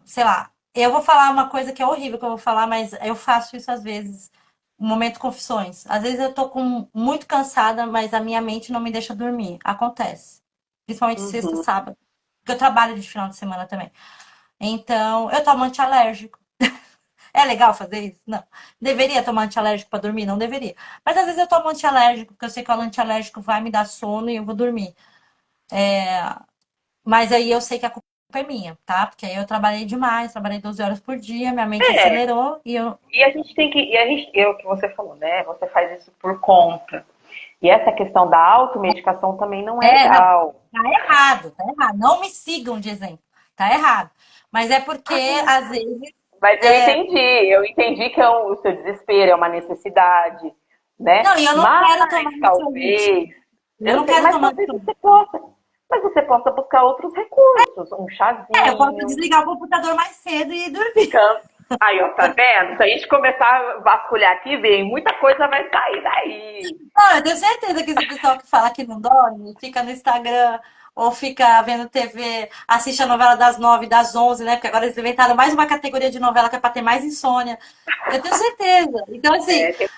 A: sei lá, eu vou falar uma coisa que é horrível que eu vou falar, mas eu faço isso às vezes. Um momento confissões. Às vezes eu tô muito cansada, mas a minha mente não me deixa dormir. Acontece. Principalmente sexta,
B: Uhum.
A: sábado. Porque eu trabalho de final de semana também. Então, eu tomo antialérgico. É legal fazer isso? Não. Deveria tomar antialérgico para dormir? Não deveria. Mas às vezes eu tomo antialérgico, porque eu sei que o antialérgico vai me dar sono e eu vou dormir. Mas aí eu sei que a culpa é minha, tá? Porque aí eu trabalhei demais, trabalhei 12 horas por dia, minha mente
B: É,
A: acelerou e eu.
B: e a gente tem que, é o que você falou, né? Você faz isso por conta. E essa questão da automedicação também não é
A: Não,
B: legal.
A: tá errado, tá errado. Não me sigam de exemplo, tá errado. Mas é porque, às vezes.
B: Mas eu entendi que o seu desespero é uma necessidade, né?
A: Não, e eu não
B: Mas
A: quero tomar ansiolítico.
B: talvez,
A: Eu
B: eu
A: não
B: sei,
A: quero
B: mas
A: tomar
B: talvez
A: ansiolítico.
B: você possa buscar outros recursos, um
A: Eu posso
B: chazinho,
A: desligar o computador mais cedo e dormir.
B: can... Aí, ó, tá vendo? Se a gente começar a vasculhar aqui, vem, muita coisa vai sair daí.
A: Não, eu tenho certeza que esse pessoal que fala que não dorme, fica no Instagram ou fica vendo TV, assiste a novela das 9, das 11, né? Porque agora eles inventaram mais uma categoria de novela que é para ter mais insônia. Eu tenho certeza. Então, assim,
B: Tem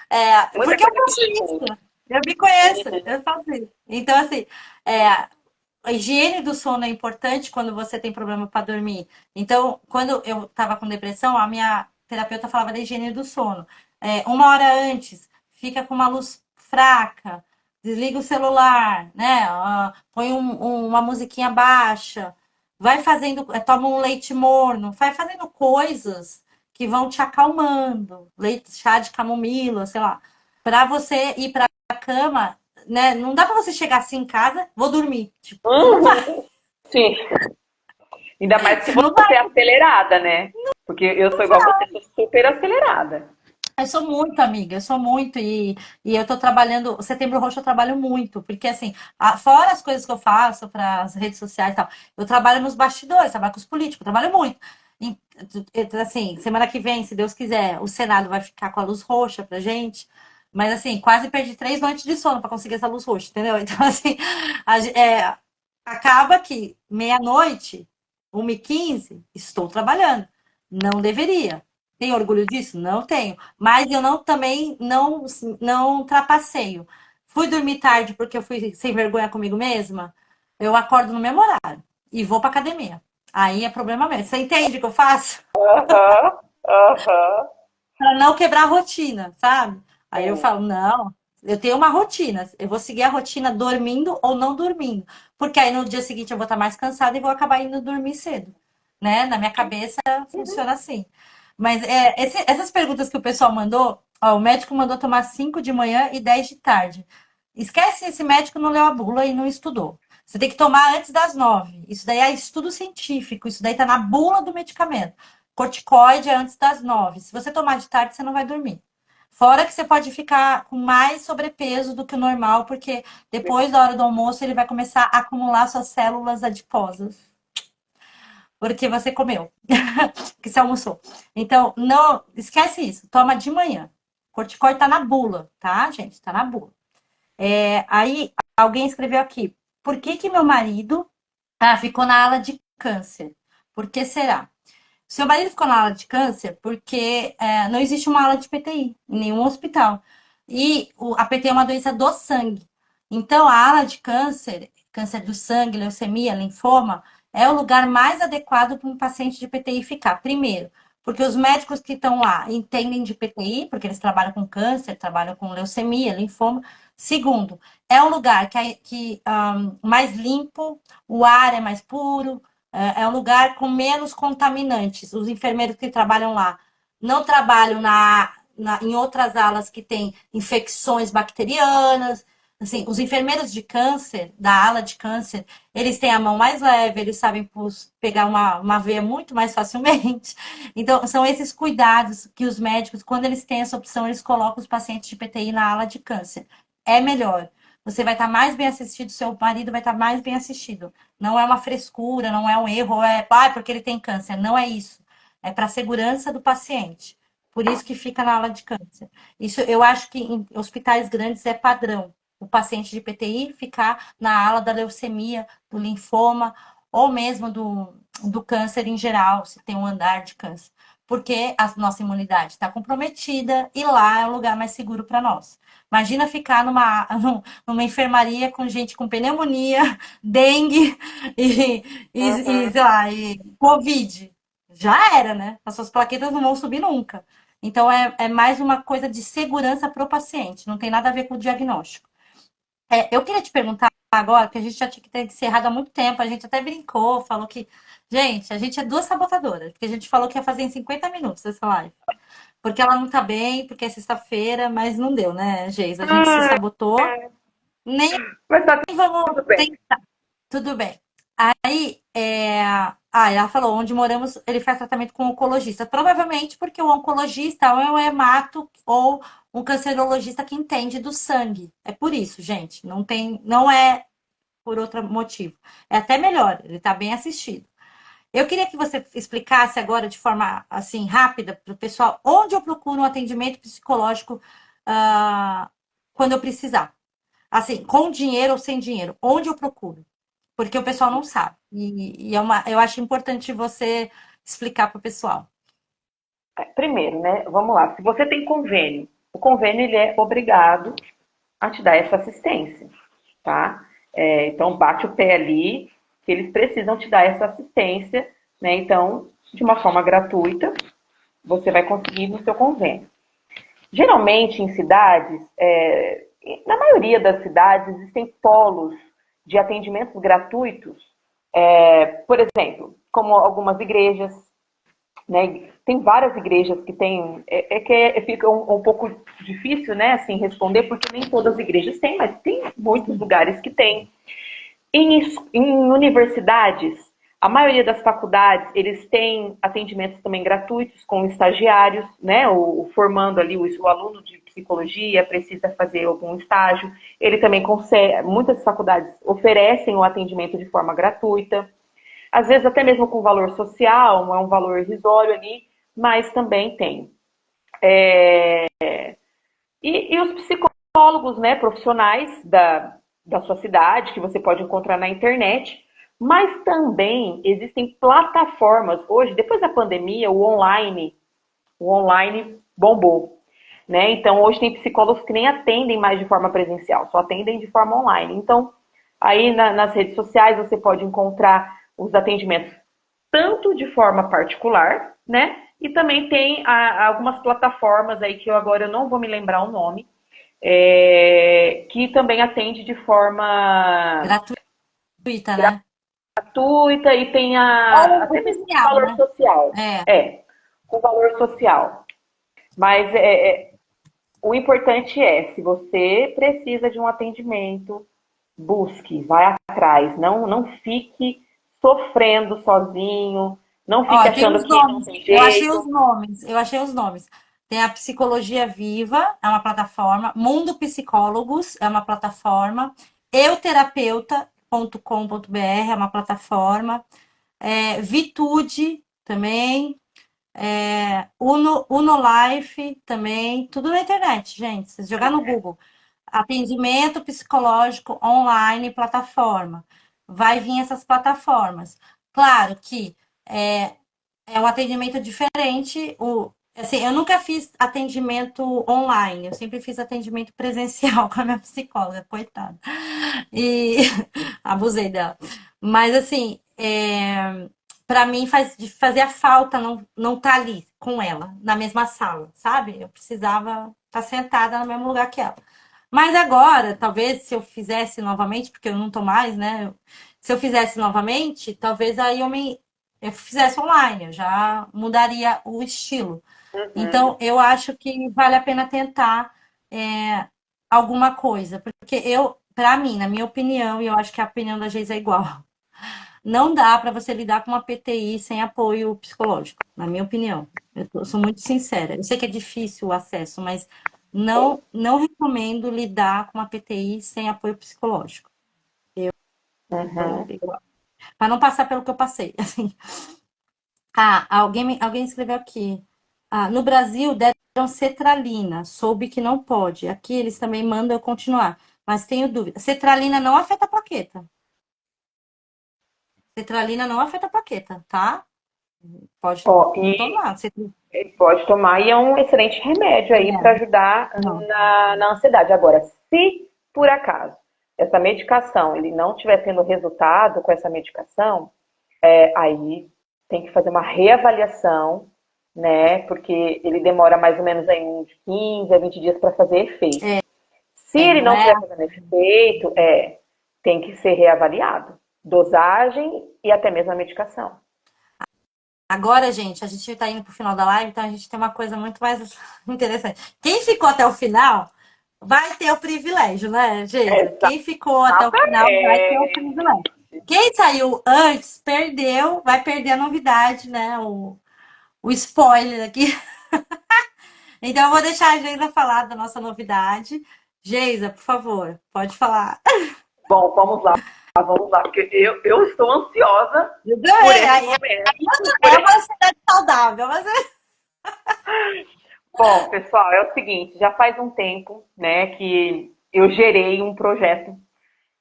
B: muita
A: porque eu
B: coisa que
A: faço
B: dificulta.
A: isso. Eu me conheço,
B: Uhum.
A: eu faço isso. Então, assim, é, a higiene do sono é importante quando você tem problema para dormir. Então, quando eu estava com depressão, a minha terapeuta falava da higiene do sono. 1 hora antes, fica com uma luz fraca, desliga o celular, né? Põe uma musiquinha baixa, vai fazendo, toma um leite morno, vai fazendo coisas que vão te acalmando, leite, chá de camomila, sei lá, para você ir para a cama, né? Não dá para você chegar assim em casa, vou dormir. Tipo, você não vai,
B: Sim, ainda mais que
A: você não vai.
B: você é acelerada, né? Porque eu sou igual você, sou super acelerada.
A: Eu sou muito amiga, eu sou muito, e eu tô trabalhando, Setembro Roxo eu trabalho muito, porque assim, fora as coisas que eu faço para as redes sociais e tal, eu trabalho nos bastidores, trabalho com os políticos, eu trabalho muito. E, assim, semana que vem, se Deus quiser, o Senado vai ficar com a luz roxa pra gente, mas assim, quase perdi 3 noites de sono para conseguir essa luz roxa, entendeu? Então, assim, acaba que meia-noite, 1h15, estou trabalhando. Não deveria. Tenho orgulho disso? Não tenho. Mas eu não também não trapaceio. Fui dormir tarde porque eu fui sem vergonha comigo mesma. Eu acordo no mesmo horário e vou pra academia. Aí é problema mesmo. Você entende o que eu faço?
B: Aham, aham.
A: Para não quebrar a rotina, sabe? Aí eu
B: Sim.
A: falo, não, eu tenho uma rotina. Eu vou seguir a rotina dormindo ou não dormindo. Porque aí no dia seguinte eu vou estar mais cansada e vou acabar indo dormir cedo. Né? Na minha cabeça funciona assim. Mas essas perguntas que o pessoal mandou, ó, o médico mandou tomar 5 de manhã e 10 de tarde. Esquece, esse médico não leu a bula e não estudou. Você tem que tomar antes das 9. Isso daí é estudo científico, isso daí tá na bula do medicamento. Corticoide é antes das 9. Se você tomar de tarde, você não vai dormir. Fora que você pode ficar com mais sobrepeso do que o normal, porque depois da hora do almoço ele vai começar a acumular suas células adiposas. Porque você comeu, que você almoçou. Então, não esquece isso. Toma de manhã. Corticoide tá na bula, tá, gente? Tá na bula. Aí alguém escreveu aqui. Por que que meu marido ficou na ala de câncer? Por que será? Seu marido ficou na ala de câncer porque não existe uma ala de PTI em nenhum hospital. E a PTI é uma doença do sangue. Então, a ala de câncer, câncer do sangue, leucemia, linfoma, é o lugar mais adequado para um paciente de PTI ficar. Primeiro, porque os médicos que estão lá entendem de PTI, porque eles trabalham com câncer, trabalham com leucemia, linfoma. Segundo, é um lugar mais limpo, o ar é mais puro, é um lugar com menos contaminantes. Os enfermeiros que trabalham lá não trabalham em outras alas que têm infecções bacterianas. Assim, os enfermeiros de câncer, da ala de câncer, eles têm a mão mais leve, eles sabem pegar uma veia muito mais facilmente. Então, são esses cuidados que os médicos, quando eles têm essa opção, eles colocam os pacientes de PTI na ala de câncer. É melhor. Você vai estar mais bem assistido, seu marido vai estar mais bem assistido. Não é uma frescura, não é um erro, porque ele tem câncer. Não é isso. É para a segurança do paciente. Por isso que fica na ala de câncer. Isso eu acho que em hospitais grandes é padrão. O paciente de PTI ficar na ala da leucemia, do linfoma, ou mesmo do câncer em geral, se tem um andar de câncer. Porque a nossa imunidade está comprometida e lá é o lugar mais seguro para nós. Imagina ficar numa enfermaria com gente com pneumonia, dengue e, sei
B: Uhum.
A: lá, e Covid. Já era, né? As suas plaquetas não vão subir nunca. Então, é mais uma coisa de segurança para o paciente, não tem nada a ver com o diagnóstico. Eu queria te perguntar agora, que a gente já tinha que ter encerrado há muito tempo, a gente até brincou, falou que. Gente, a gente é duas sabotadoras, porque a gente falou que ia fazer em 50 minutos essa live. Porque ela não tá bem, porque é sexta-feira, mas não deu, né, Geis? A gente se
B: Ah,
A: sabotou, nem
B: mas tá
A: vamos
B: tudo bem.
A: tentar. Tudo bem. Aí, ela falou, onde moramos, ele faz tratamento com oncologista. Provavelmente porque o oncologista ou é um hemato ou um cancerologista que entende do sangue. É por isso, gente. Não é por outro motivo. É até melhor, ele está bem assistido. Eu queria que você explicasse agora de forma assim rápida para o pessoal onde eu procuro um atendimento psicológico quando eu precisar. Assim, com dinheiro ou sem dinheiro, onde eu procuro? porque o pessoal não sabe. Eu acho importante você explicar para o pessoal.
B: Primeiro, né, vamos lá, se você tem convênio, o convênio ele é obrigado a te dar essa assistência, tá? Então bate o pé ali que eles precisam te dar essa assistência, né? Então, de uma forma gratuita, você vai conseguir no seu convênio. Geralmente em cidades, na maioria das cidades, existem polos de atendimentos gratuitos, por exemplo, como algumas igrejas, né? Tem várias igrejas que têm, fica um pouco difícil, né, assim, responder, porque nem todas as igrejas têm, mas tem muitos lugares que têm. Em universidades, a maioria das faculdades, eles têm atendimentos também gratuitos com estagiários, né? Formando ali o aluno de psicologia precisa fazer algum estágio. Ele também consegue, muitas faculdades oferecem o atendimento de forma gratuita. Às vezes até mesmo com valor social, não é um valor irrisório ali, mas também tem. E os psicólogos, né, profissionais da sua cidade, que você pode encontrar na internet, mas também existem plataformas. Hoje, depois da pandemia, o online bombou. Né? Então, hoje tem psicólogos que nem atendem mais de forma presencial, só atendem de forma online. Então, aí nas redes sociais você pode encontrar os atendimentos tanto de forma particular, né? E também tem algumas plataformas aí que agora eu não vou me lembrar o nome, que também atende de forma
A: Gratuita, né?
B: gratuita e tem
A: Ou
B: até mesmo com
A: oficial,
B: valor
A: né?
B: social.
A: É.
B: Com valor social. Mas o importante se você precisa de um atendimento, busque, vai atrás, não fique sofrendo sozinho, não fique
A: Ó, tem
B: achando
A: os
B: que não
A: nomes.
B: tem
A: Eu achei os
B: jeito.
A: nomes. Eu achei os nomes. Tem a Psicologia Viva, é uma plataforma. Mundo Psicólogos é uma plataforma. Euterapeuta.com.br é uma plataforma. Vitude também. Unolife também. Tudo na internet, gente. Se jogar no Google. Atendimento psicológico online, plataforma. Vai vir essas plataformas. Claro que é, é um atendimento diferente. Assim, eu nunca fiz atendimento online, eu sempre fiz atendimento presencial com a minha psicóloga, coitada. E abusei dela. Mas assim, para mim fazia falta não estar ali com ela, na mesma sala, sabe? Eu precisava estar sentada no mesmo lugar que ela. Mas agora, talvez, se eu fizesse novamente, porque eu não tô mais, né? Se eu fizesse novamente, talvez aí eu fizesse online, eu já mudaria o estilo.
B: Uhum.
A: Então, eu acho que vale a pena tentar alguma coisa, porque para mim, na minha opinião, e eu acho que a opinião da Geisa é igual, não dá para você lidar com uma PTI sem apoio psicológico, na minha opinião. Eu sou muito sincera. Eu sei que é difícil o acesso, mas não recomendo lidar com uma PTI sem apoio psicológico.
B: Uhum.
A: Para não passar pelo que eu passei. Assim. Alguém escreveu aqui. No Brasil deram cetralina. Soube que não pode. Aqui eles também mandam eu continuar. Mas tenho dúvida. Cetralina não afeta a plaqueta. Cetralina não afeta a plaqueta, tá? Pode
B: Ó, e
A: tomar.
B: ele pode tomar e é um excelente remédio aí para ajudar
A: Não.
B: na ansiedade. Agora, se por acaso essa medicação ele não estiver tendo resultado com essa medicação, aí tem que fazer uma reavaliação, né? Porque ele demora mais ou menos aí uns 15 a 20 dias para fazer efeito. Se ele
A: Não
B: não
A: é.
B: estiver fazendo efeito, tem que ser reavaliado. Dosagem e até mesmo a medicação.
A: Agora, gente, a gente está indo para o final da live, então a gente tem uma coisa muito mais interessante. Quem ficou até o final vai ter o privilégio, né, Geisa? Quem ficou até o final vai ter o
B: Exatamente.
A: privilégio. Quem saiu antes perdeu, vai perder a novidade, né? O spoiler aqui. Então eu vou deixar a Geisa falar da nossa novidade. Geisa, por favor, pode falar.
B: Bom, vamos lá, porque eu estou ansiosa
A: Eu
B: por
A: também.
B: esse momento.
A: É uma cidade saudável, mas
B: Bom, pessoal, é o seguinte, já faz um tempo, né, que eu gerei um projeto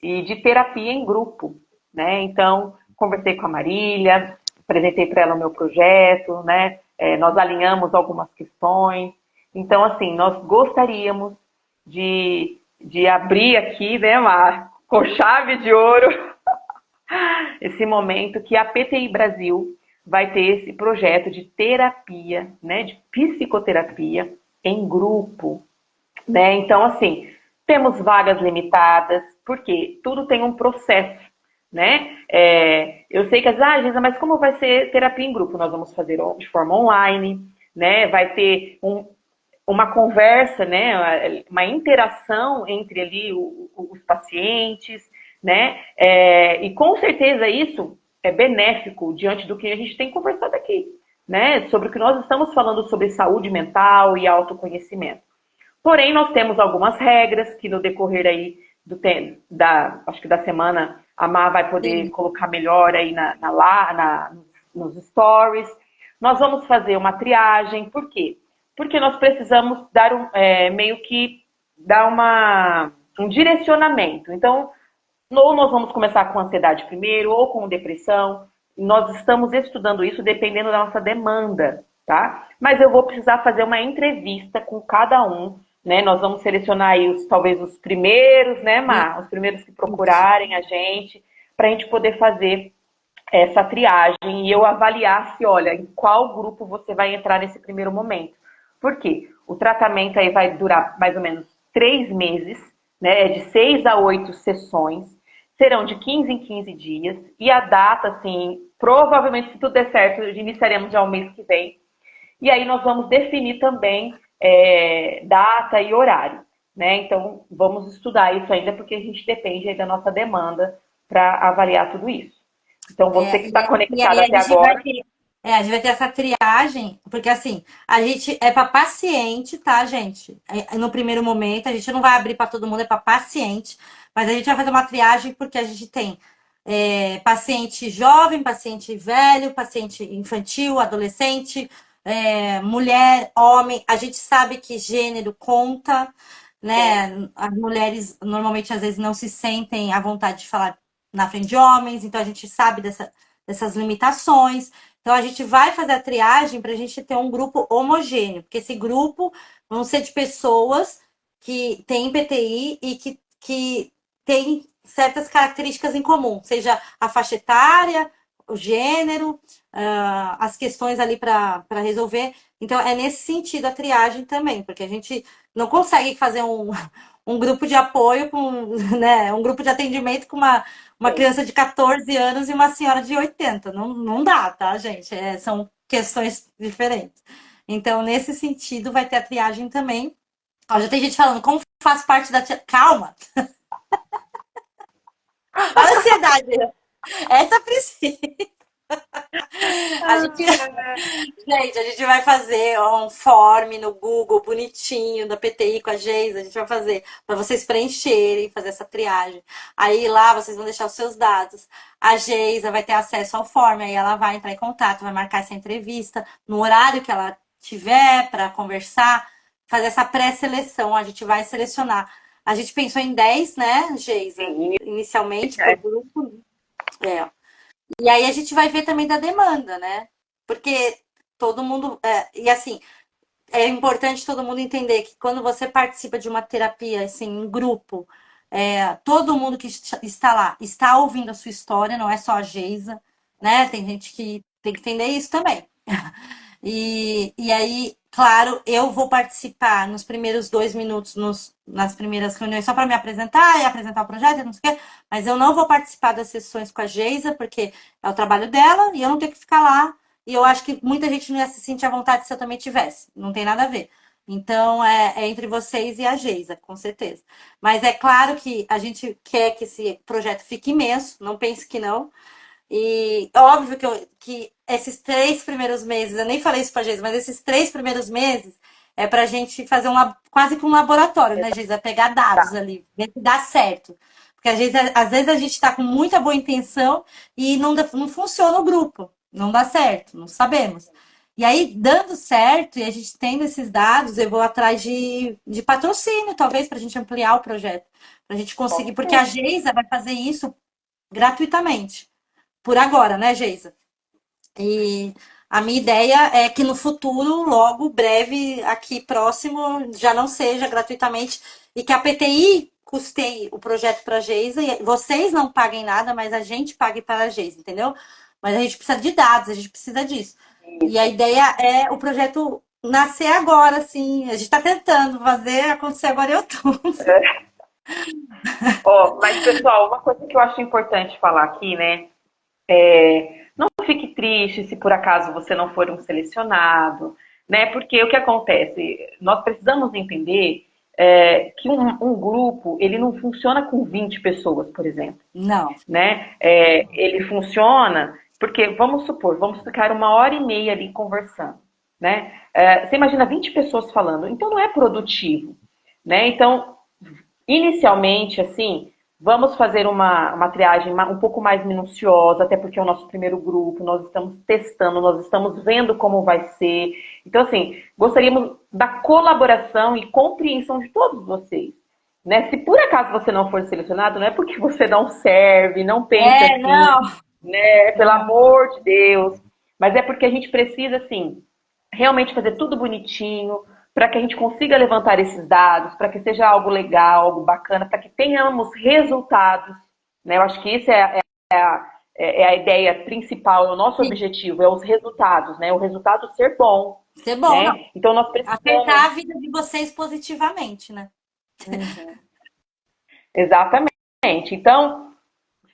B: de terapia em grupo, né? Então, conversei com a Marília, apresentei para ela o meu projeto, né? Nós alinhamos algumas questões. Então, assim, nós gostaríamos de abrir aqui, né, Mar, com chave de ouro, esse momento que a PTI Brasil vai ter esse projeto de terapia, né, de psicoterapia em grupo, né? Então, assim, temos vagas limitadas, porque tudo tem um processo, né? Eu sei que às vezes, Gisa, mas como vai ser terapia em grupo? Nós vamos fazer de forma online, né? Vai ter uma conversa, né? Uma interação entre ali os pacientes, né? E com certeza isso é benéfico diante do que a gente tem conversado aqui, né? Sobre o que nós estamos falando sobre saúde mental e autoconhecimento. Porém, nós temos algumas regras que no decorrer aí acho que da semana, a Má vai poder
A: Sim.
B: colocar melhor aí nos stories. Nós vamos fazer uma triagem, por quê? Porque nós precisamos dar meio que dar um direcionamento. Então, ou nós vamos começar com ansiedade primeiro, ou com depressão. Nós estamos estudando isso dependendo da nossa demanda, tá? Mas eu vou precisar fazer uma entrevista com cada um, né? Nós vamos selecionar aí talvez os primeiros, né, Mar? Os primeiros que procurarem a gente, para a gente poder fazer essa triagem e eu avaliar se, olha, em qual grupo você vai entrar nesse primeiro momento. Por quê? O tratamento aí vai durar mais ou menos 3 meses, né? De 6 a 8 sessões. Serão de 15 em 15 dias. E a data, assim, provavelmente, se tudo der certo, iniciaremos já o mês que vem. E aí nós vamos definir também data e horário, né? Então, vamos estudar isso ainda, porque a gente depende aí da nossa demanda para avaliar tudo isso. Então, você que está
A: E
B: conectado
A: aí a
B: até
A: gente vai
B: agora,
A: ter, a gente vai ter essa triagem, porque assim, a gente é para paciente, tá, gente? No primeiro momento, a gente não vai abrir para todo mundo, é para paciente, mas a gente vai fazer uma triagem porque a gente tem paciente jovem, paciente velho, paciente infantil, adolescente, mulher, homem. A gente sabe que gênero conta,
B: sim,
A: né? As mulheres normalmente às vezes não se sentem à vontade de falar na frente de homens, então a gente sabe dessas limitações. Então a gente vai fazer a triagem para a gente ter um grupo homogêneo, porque esse grupo vão ser de pessoas que têm PTI e que têm certas características em comum, seja a faixa etária, o gênero, as questões ali para resolver. Então é nesse sentido a triagem também, porque a gente não consegue fazer um grupo de apoio com, né, um grupo de atendimento com uma
B: sim.
A: criança de 14 anos e uma senhora de 80. Não, não dá, tá, gente? São questões diferentes. Então, nesse sentido, vai ter a triagem também. Ó, já tem gente falando, como faz parte da... Calma! Olha a ansiedade. Essa precisa. A gente Gente, a gente vai fazer um form no Google bonitinho da PTI com a Geisa. A gente vai fazer para vocês preencherem, fazer essa triagem. Aí lá vocês vão deixar os seus dados. A Geisa vai ter acesso ao form, aí ela vai entrar em contato, vai marcar essa entrevista no horário que ela tiver para conversar, fazer essa pré-seleção. A gente vai selecionar. A gente pensou em 10, né, Geisa?
B: Sim,
A: Inicialmente, por grupo. É. E aí a gente vai ver também da demanda, né? Porque todo mundo. E assim, é importante todo mundo entender que quando você participa de uma terapia, assim, em grupo, todo mundo que está lá está ouvindo a sua história, não é só a Geisa, né? Tem gente que tem que entender isso também. E aí, claro, eu vou participar nos primeiros 2 minutos, nas primeiras reuniões, só para me apresentar e apresentar o projeto, não sei o quê, mas eu não vou participar das sessões com a Geisa, porque é o trabalho dela e eu não tenho que ficar lá. E eu acho que muita gente não ia se sentir à vontade se eu também tivesse. Não tem nada a ver. Então, é entre vocês e a Geisa, com certeza. Mas é claro que a gente quer que esse projeto fique imenso, não pense que não. E óbvio que esses 3 primeiros meses, eu nem falei isso pra Geisa, mas esses 3 primeiros meses é pra gente fazer quase que um laboratório, né, Geisa? Pegar
B: tá.
A: dados ali, ver se dá certo. Porque às vezes a gente tá com muita boa intenção e não funciona o grupo, não dá certo, não sabemos. E aí, dando certo, e a gente tendo esses dados, eu vou atrás de patrocínio, talvez, para a gente ampliar o projeto. Para a gente conseguir, porque a Geisa vai fazer isso gratuitamente. Por agora, né, Geisa? E a minha ideia é que no futuro, logo, breve, aqui próximo, já não seja gratuitamente e que a PTI custeie o projeto para a Geisa. E vocês não paguem nada, mas a gente pague para a Geisa, entendeu? Mas a gente precisa de dados, a gente precisa disso. E a
B: Isso.
A: ideia é o projeto nascer agora, assim. A gente está tentando fazer acontecer agora em outubro.
B: Ó, mas, pessoal, uma coisa que eu acho importante falar aqui, né? Não fique triste se por acaso você não for um selecionado, né? Porque o que acontece? Nós precisamos entender que um grupo, ele não funciona com 20 pessoas, por exemplo,
A: Não.
B: né? Ele funciona porque, vamos supor, vamos ficar 1 hora e meia ali conversando, né? Você imagina 20 pessoas falando, então não é produtivo, né? Então, inicialmente, assim, vamos fazer uma triagem um pouco mais minuciosa, até porque é o nosso primeiro grupo, nós estamos testando, nós estamos vendo como vai ser. Então, assim, gostaríamos da colaboração e compreensão de todos vocês. Né? Se por acaso você não for selecionado, não é porque você não serve, não pense
A: É,
B: assim,
A: não.
B: né? Pelo amor de Deus. Mas é porque a gente precisa, assim, realmente fazer tudo bonitinho, para que a gente consiga levantar esses dados, para que seja algo legal, algo bacana, para que tenhamos resultados. Né? Eu acho que isso é a ideia principal, é o nosso
A: Sim,
B: objetivo, é os resultados, né? O resultado ser bom.
A: ser bom, não.
B: Né? Então nós
A: Afetar
B: precisamos.
A: a vida de vocês positivamente, né?
B: Uhum. Exatamente. Então,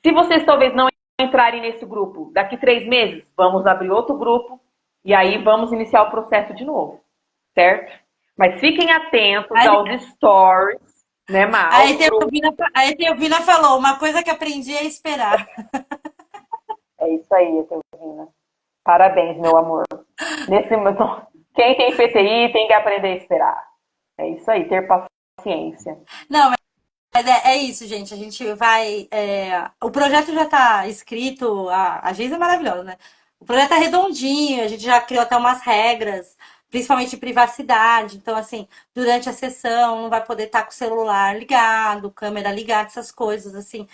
B: se vocês talvez não entrarem nesse grupo daqui 3 meses, vamos abrir outro grupo e aí vamos iniciar o processo de novo, certo? Mas fiquem atentos
A: Aí,
B: aos stories, né, Má?
A: aí,
B: Aos
A: tem
B: grupos.
A: aí tem Teovina falou, uma coisa que aprendi é esperar.
B: É isso aí, Teovina. Parabéns, meu amor. Nesse momento, quem tem PTI tem que aprender a esperar. É isso aí, ter paciência.
A: Não, mas é isso, gente. A gente vai. O projeto já está escrito, a Geisa é maravilhosa, né? O projeto é redondinho, a gente já criou até umas regras, principalmente de privacidade. Então, assim, durante a sessão não vai poder estar com o celular ligado, câmera ligada, essas coisas, assim.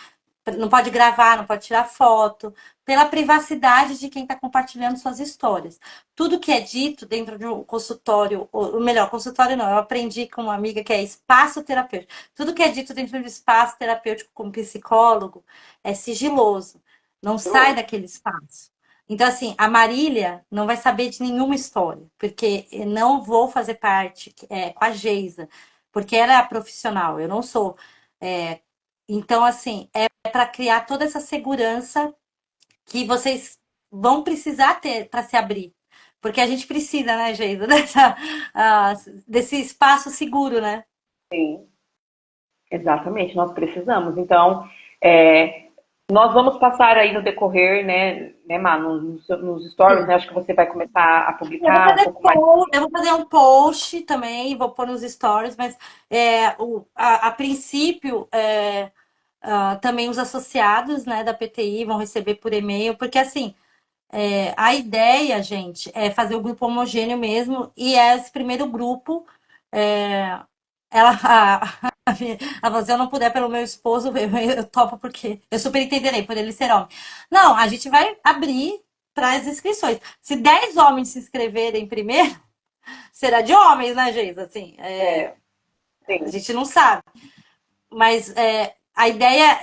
A: Não pode gravar, não pode tirar foto, pela privacidade de quem está compartilhando suas histórias. Tudo que é dito dentro de um consultório, ou melhor, consultório não, eu aprendi com uma amiga que é espaço terapêutico. Tudo que é dito dentro de espaço terapêutico como psicólogo é sigiloso, não sai daquele espaço. Então, assim, a Marília não vai saber de nenhuma história, porque eu não vou fazer parte com a Geisa, porque ela é a profissional, eu não sou. É, então, assim, para criar toda essa segurança que vocês vão precisar ter para se abrir. Porque a gente precisa, né, Geisa, ah, desse espaço seguro, né?
B: Sim, exatamente, nós precisamos. Então, é, nós vamos passar aí no decorrer, né, Má, nos stories, né, acho que você vai começar a publicar um pouco mais.
A: Eu vou fazer um post também, vou pôr nos stories, mas a princípio também os associados, né, da PTI vão receber por e-mail, porque assim, a ideia, gente, é fazer o grupo homogêneo mesmo, e esse primeiro grupo, é, ela, se eu não puder pelo meu esposo, eu topo porque eu super entenderei por ele ser homem. Não, a gente vai abrir para as inscrições. Se 10 homens se inscreverem primeiro, será de homens, né, Geisa? Assim,
B: É,
A: a
B: sim,
A: gente não sabe. Mas a ideia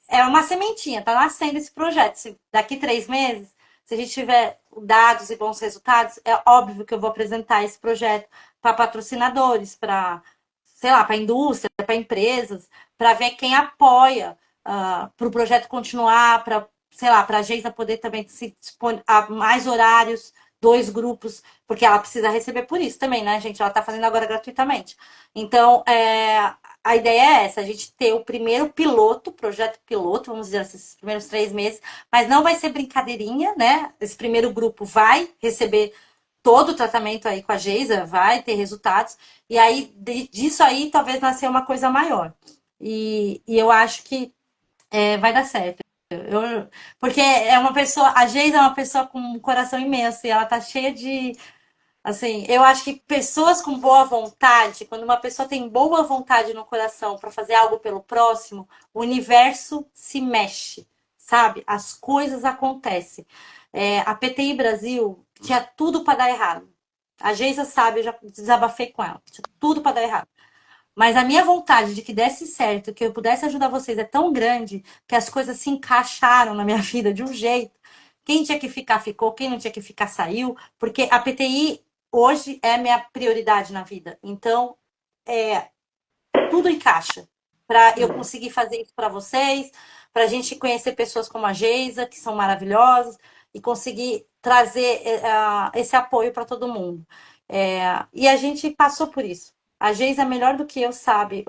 A: é uma sementinha, tá nascendo esse projeto. Se daqui 3 meses, se a gente tiver dados e bons resultados, é óbvio que eu vou apresentar esse projeto para patrocinadores, para, sei lá, para indústria, para empresas, para ver quem apoia para o projeto continuar, para, sei lá, para a Geisa poder também se dispor a mais horários, 2 grupos, porque ela precisa receber por isso também, né, gente? Ela está fazendo agora gratuitamente. Então, a ideia é essa, a gente ter o primeiro piloto, projeto piloto, vamos dizer assim, esses primeiros 3 meses, mas não vai ser brincadeirinha, né? Esse primeiro grupo vai receber todo o tratamento aí com a Geisa, vai ter resultados, e aí disso aí talvez nascer uma coisa maior. E eu acho que vai dar certo. Porque é uma pessoa, a Geisa é uma pessoa com um coração imenso, e ela tá cheia de assim, eu acho que pessoas com boa vontade, quando uma pessoa tem boa vontade no coração para fazer algo pelo próximo, o universo se mexe. sabe? As coisas acontecem. A PTI Brasil tinha tudo para dar errado. A Geisa sabe, eu já desabafei com ela. Tinha tudo para dar errado. Mas a minha vontade de que desse certo, que eu pudesse ajudar vocês é tão grande que as coisas se encaixaram na minha vida de um jeito. Quem tinha que ficar, ficou. Quem não tinha que ficar, saiu. Porque a PTI hoje é a minha prioridade na vida. Então, é, tudo encaixa para eu conseguir fazer isso para vocês, para a gente conhecer pessoas como a Geisa, que são maravilhosas, e conseguir trazer esse apoio para todo mundo. E a gente passou por isso. A Geisa é melhor do que eu, sabe?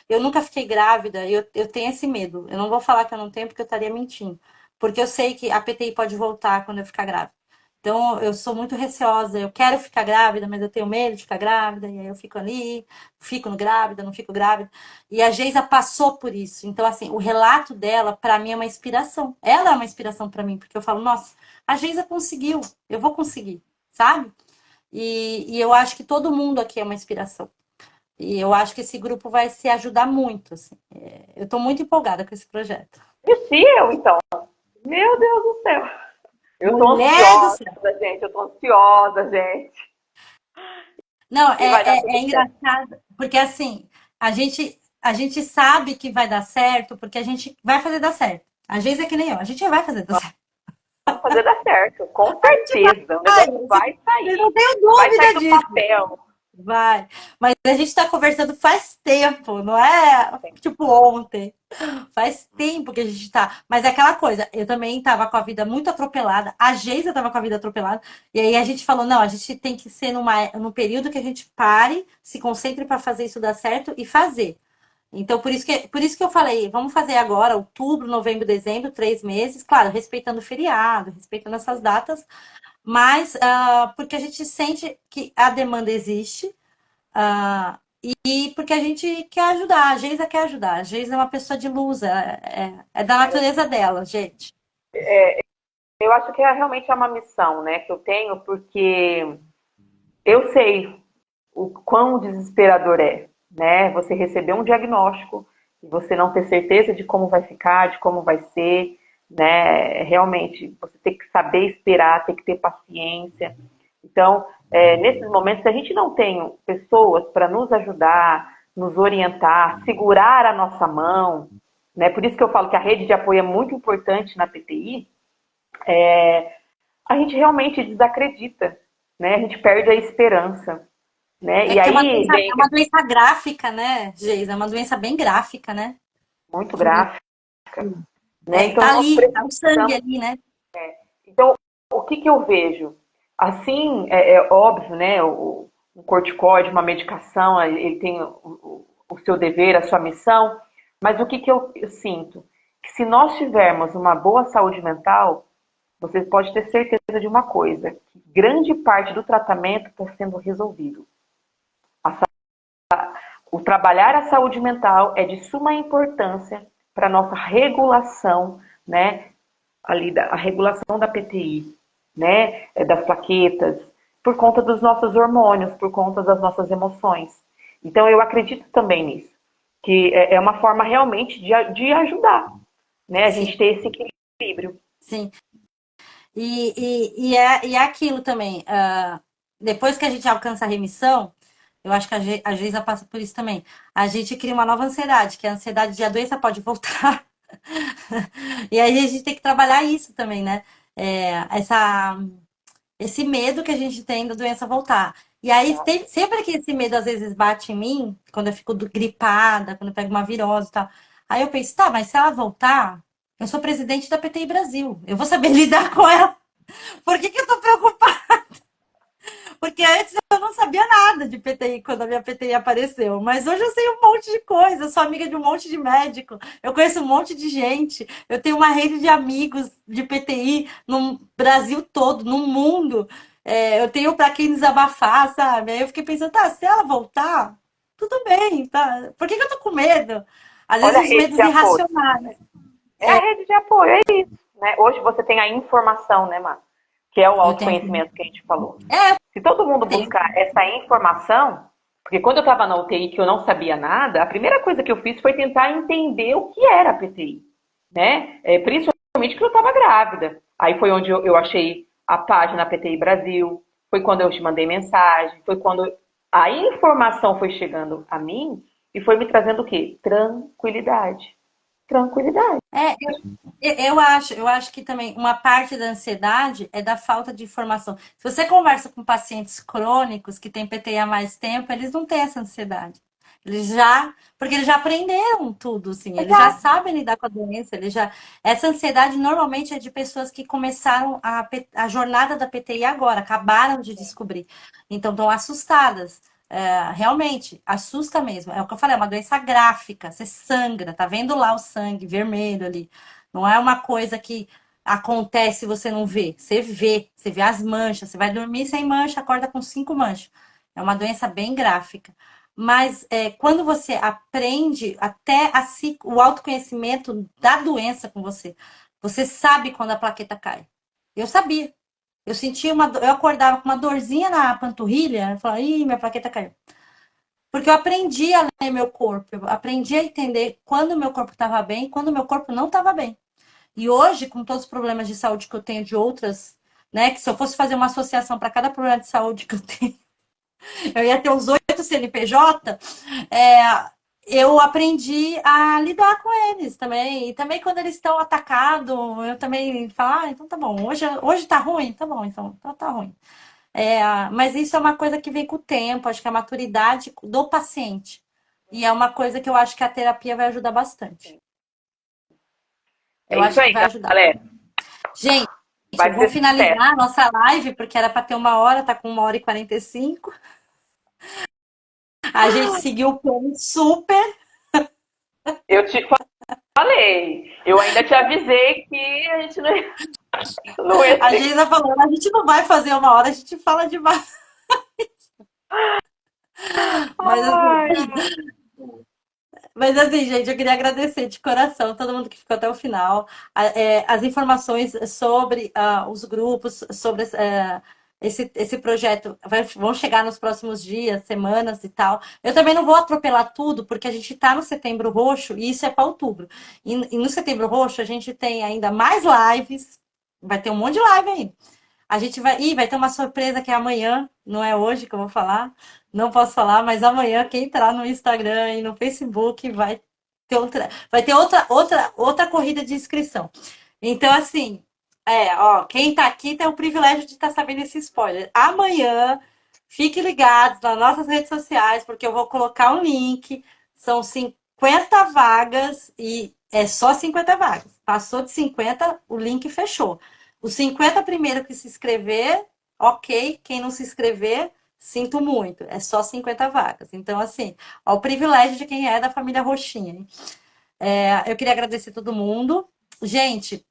A: Eu nunca fiquei grávida, eu tenho esse medo. Eu não vou falar que eu não tenho, porque eu estaria mentindo. Porque eu sei que a PTI pode voltar quando eu ficar grávida. Então, eu sou muito receosa. Eu quero ficar grávida, mas eu tenho medo de ficar grávida. E aí eu fico ali, fico no grávida, não fico grávida. E a Geisa passou por isso. Então, assim, o relato dela, para mim, é uma inspiração. Ela é uma inspiração para mim, porque eu falo, nossa, a Geisa conseguiu, eu vou conseguir, sabe? E eu acho que todo mundo aqui é uma inspiração. E eu acho que esse grupo vai se ajudar muito, assim. Eu estou muito empolgada com esse projeto.
B: E se eu, então? Meu Deus do céu. Eu tô
A: Mulher do
B: ansiosa,
A: céu!
B: gente. Eu tô ansiosa, gente.
A: Não,
B: E vai dar
A: é
B: tudo certo.
A: engraçado, porque assim, a gente sabe que vai dar certo, porque a gente vai fazer dar certo. Às vezes é que nem eu, a gente vai fazer dar certo.
B: Vamos fazer dar certo, com
A: A gente
B: certeza. O
A: vai,
B: negócio vai
A: eu não
B: sair.
A: tenho
B: Vai sair
A: dúvida
B: do
A: disso.
B: papel.
A: Vai. Mas a gente tá conversando faz tempo, não é tipo ontem. Faz tempo que a gente tá. Mas é aquela coisa, eu também tava com a vida muito atropelada, a Geisa tava com a vida atropelada, e aí a gente falou: não, a gente tem que ser num período que a gente pare, se concentre para fazer isso dar certo e fazer. Então, por isso que eu falei, vamos fazer agora, outubro, novembro, dezembro, 3 meses, claro, respeitando o feriado, respeitando essas datas, mas porque a gente sente que a demanda existe, e porque a gente quer ajudar, a Geisa quer ajudar. A Geisa é uma pessoa de luz, é da natureza dela, gente.
B: Eu acho que realmente é uma missão, né, que eu tenho, porque eu sei o quão desesperador é, né? Você receber um diagnóstico e você não ter certeza de como vai ficar, de como vai ser, né? Realmente, você tem que saber esperar, tem que ter paciência. Então, nesses momentos, se a gente não tem pessoas para nos ajudar, nos orientar, segurar a nossa mão, né? Por isso que eu falo que a rede de apoio é muito importante na PTI. A gente realmente desacredita, né? A gente perde a esperança, né?
A: É
B: E
A: que é uma
B: aí
A: doença, é
B: vem
A: uma doença gráfica, né, Geisa? É uma doença bem gráfica, né?
B: muito
A: Que
B: gráfico, né? Então
A: tá
B: nós
A: ali, tá o sangue
B: precisamos.
A: ali, né?
B: Então, o que que eu vejo? Assim, é óbvio, né? Um corticóide, uma medicação, ele tem o seu dever, a sua missão, mas o que que eu sinto? Que se nós tivermos uma boa saúde mental, você pode ter certeza de uma coisa, que grande parte do tratamento está sendo resolvido. O trabalhar a saúde mental é de suma importância para a nossa regulação, né? Ali a regulação da PTI, né? Das plaquetas, por conta dos nossos hormônios, por conta das nossas emoções. Então eu acredito também nisso, que é uma forma realmente de ajudar, né? A
A: Sim,
B: gente ter esse equilíbrio.
A: sim. E é aquilo também. Depois que a gente alcança a remissão, eu acho que a Geisa passa por isso também. A gente cria uma nova ansiedade, que é a ansiedade de a doença pode voltar. E aí a gente tem que trabalhar isso também, né? Esse medo que a gente tem da doença voltar. E aí, sempre que esse medo às vezes bate em mim, quando eu fico gripada, quando eu pego uma virose e tal, aí eu penso, tá, mas se ela voltar, eu sou presidente da PTI Brasil, eu vou saber lidar com ela. Por que eu tô preocupada? Porque antes eu não sabia nada de PTI quando a minha PTI apareceu. Mas hoje eu sei um monte de coisa. Eu sou amiga de um monte de médico. Eu conheço um monte de gente. Eu tenho uma rede de amigos de PTI no Brasil todo, no mundo. Eu tenho para quem desabafar, sabe? Aí eu fiquei pensando, tá, se ela voltar, tudo bem, tá? Por que eu tô com medo? Às
B: Olha a
A: vezes os
B: rede de
A: medos
B: apoio.
A: irracionais.
B: É a rede de apoio, é isso. Né? Hoje você tem a informação, né, Mar? Que é o
A: Eu tenho.
B: autoconhecimento que a gente falou.
A: Eu
B: Se todo mundo
A: tenho.
B: buscar essa informação, porque quando eu estava na UTI que eu não sabia nada, a primeira coisa que eu fiz foi tentar entender o que era a PTI, né? Principalmente que eu estava grávida. Aí foi onde eu achei a página PTI Brasil, foi quando eu te mandei mensagem, foi quando a informação foi chegando a mim e foi me trazendo o quê? Tranquilidade. Tranquilidade.
A: É, eu acho que também uma parte da ansiedade é da falta de informação. Se você conversa com pacientes crônicos que têm PTI há mais tempo, eles não têm essa ansiedade. Porque eles já aprenderam tudo, assim, eles já
B: Exato.
A: sabem lidar com a doença, essa ansiedade normalmente é de pessoas que começaram a jornada da PTI agora, acabaram de descobrir. Então estão assustadas. Realmente, assusta mesmo. É o que eu falei, é uma doença gráfica. Você sangra, tá vendo lá o sangue vermelho ali. Não é uma coisa que acontece e você não vê. Você vê as manchas. Você vai dormir sem mancha, acorda com 5 manchas. É uma doença bem gráfica. Mas quando você aprende até o autoconhecimento da doença com você, você sabe quando a plaqueta cai. Eu sabia. Eu acordava com uma dorzinha na panturrilha, eu falava, ih, minha plaqueta caiu. Porque eu aprendi a ler meu corpo, eu aprendi a entender quando o meu corpo estava bem e quando o meu corpo não estava bem. E hoje, com todos os problemas de saúde que eu tenho de outras, né, que se eu fosse fazer uma associação para cada problema de saúde que eu tenho, eu ia ter uns 8 CNPJ, é, eu aprendi a lidar com eles também. E também quando eles estão atacados, eu também falo, então tá bom, hoje tá ruim? Tá bom, então tá ruim. Mas isso é uma coisa que vem com o tempo, acho que é a maturidade do paciente. E é uma coisa que eu acho que a terapia vai ajudar bastante.
B: É
A: Eu
B: isso
A: acho que
B: aí,
A: vai ajudar.
B: galera.
A: Gente, eu
B: Vai
A: vou
B: ser sucesso.
A: finalizar a nossa live, porque era para ter 1 hora, tá com 1 hora e 45. A gente seguiu o plano super.
B: Eu te falei. Eu ainda te avisei que a gente não ia
A: A
B: ser.
A: Geisa falou, a gente não vai fazer 1 hora, a gente fala demais. Mas assim,
B: Ai,
A: Mas assim, gente, eu queria agradecer de coração todo mundo que ficou até o final. As informações sobre os grupos, sobre esse projeto vão chegar nos próximos dias, semanas e tal. Eu também não vou atropelar tudo, porque a gente está no Setembro Roxo e isso é para outubro. E no Setembro Roxo a gente tem ainda mais lives, vai ter um monte de live aí. A gente vai ter uma surpresa que é amanhã, não é hoje que eu vou falar. Não posso falar, mas amanhã quem entrar no Instagram e no Facebook vai ter outra corrida de inscrição. Então, assim, ó, quem tá aqui tem o privilégio de estar sabendo esse spoiler. Amanhã, fiquem ligados nas nossas redes sociais, porque eu vou colocar um link. São 50 vagas e é só 50 vagas. Passou de 50, o link fechou. Os 50 primeiro que se inscrever, ok. Quem não se inscrever, sinto muito. É só 50 vagas. Então, assim, ó, o privilégio de quem é da família Roxinha. Hein? Eu queria agradecer todo mundo. Gente,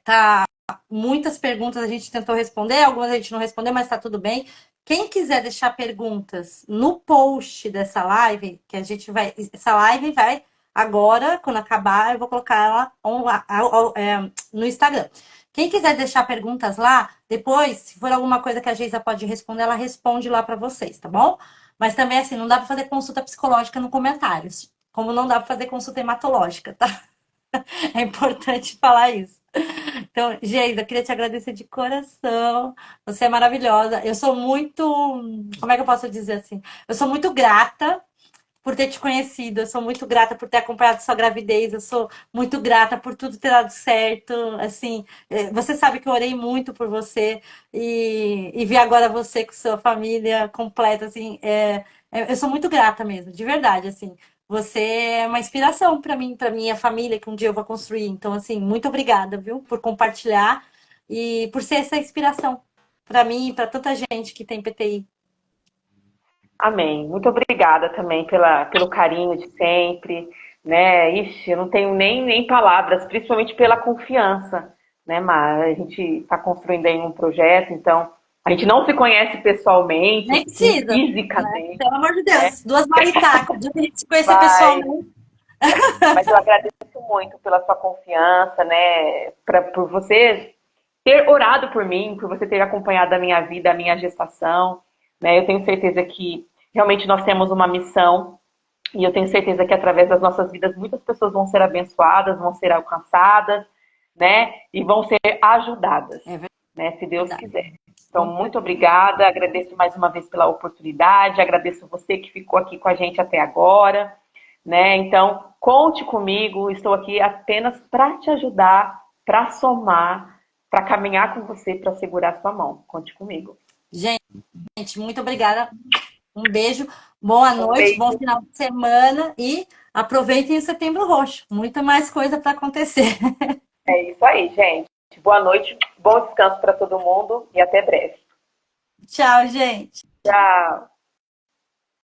A: tá muitas perguntas a gente tentou responder, algumas a gente não respondeu, mas tá tudo bem. Quem quiser deixar perguntas no post dessa live, que a gente vai. Essa live vai agora, quando acabar, eu vou colocar ela no Instagram. Quem quiser deixar perguntas lá, depois, se for alguma coisa que a Geisa pode responder, ela responde lá para vocês, tá bom? Mas também, assim, não dá para fazer consulta psicológica no comentários, como não dá para fazer consulta hematológica, tá? É importante falar isso. Então, Geisa, eu queria te agradecer de coração. Você é maravilhosa. Eu sou muito. Como é que eu posso dizer assim? Eu sou muito grata por ter te conhecido. Eu sou muito grata por ter acompanhado sua gravidez. Eu sou muito grata por tudo ter dado certo. Assim, você sabe que eu orei muito por você e ver agora você com sua família completa. Assim, eu sou muito grata mesmo, de verdade. Assim, você é uma inspiração para minha família que um dia eu vou construir. Então, assim, muito obrigada, viu, por compartilhar e por ser essa inspiração para mim e para tanta gente que tem PTI.
B: amém. Muito obrigada também pelo carinho de sempre, né? Ixi, eu não tenho nem palavras, principalmente pela confiança, né, Mar? A gente está construindo aí um projeto, então a gente não se conhece pessoalmente,
A: Nem precisa, né?
B: fisicamente,
A: Pelo amor de
B: né?
A: Deus, duas maritacas, de a gente se conhecer
B: Vai,
A: pessoalmente.
B: mas eu agradeço muito pela sua confiança, né? Por você ter orado por mim, por você ter acompanhado a minha vida, a minha gestação, né? Eu tenho certeza que realmente nós temos uma missão e eu tenho certeza que através das nossas vidas muitas pessoas vão ser abençoadas, vão ser alcançadas, né? E vão ser ajudadas, né? Se Deus quiser. Então, muito obrigada, agradeço mais uma vez pela oportunidade, agradeço você que ficou aqui com a gente até agora, né? Então, conte comigo, estou aqui apenas para te ajudar, para somar, para caminhar com você, para segurar sua mão. Conte comigo.
A: Gente, muito obrigada. Um beijo, boa noite, bom final de semana e aproveitem o Setembro Roxo. Muita mais coisa para acontecer.
B: É isso aí, gente. Boa noite, bom descanso para todo mundo e até breve.
A: Tchau, gente.
B: Tchau.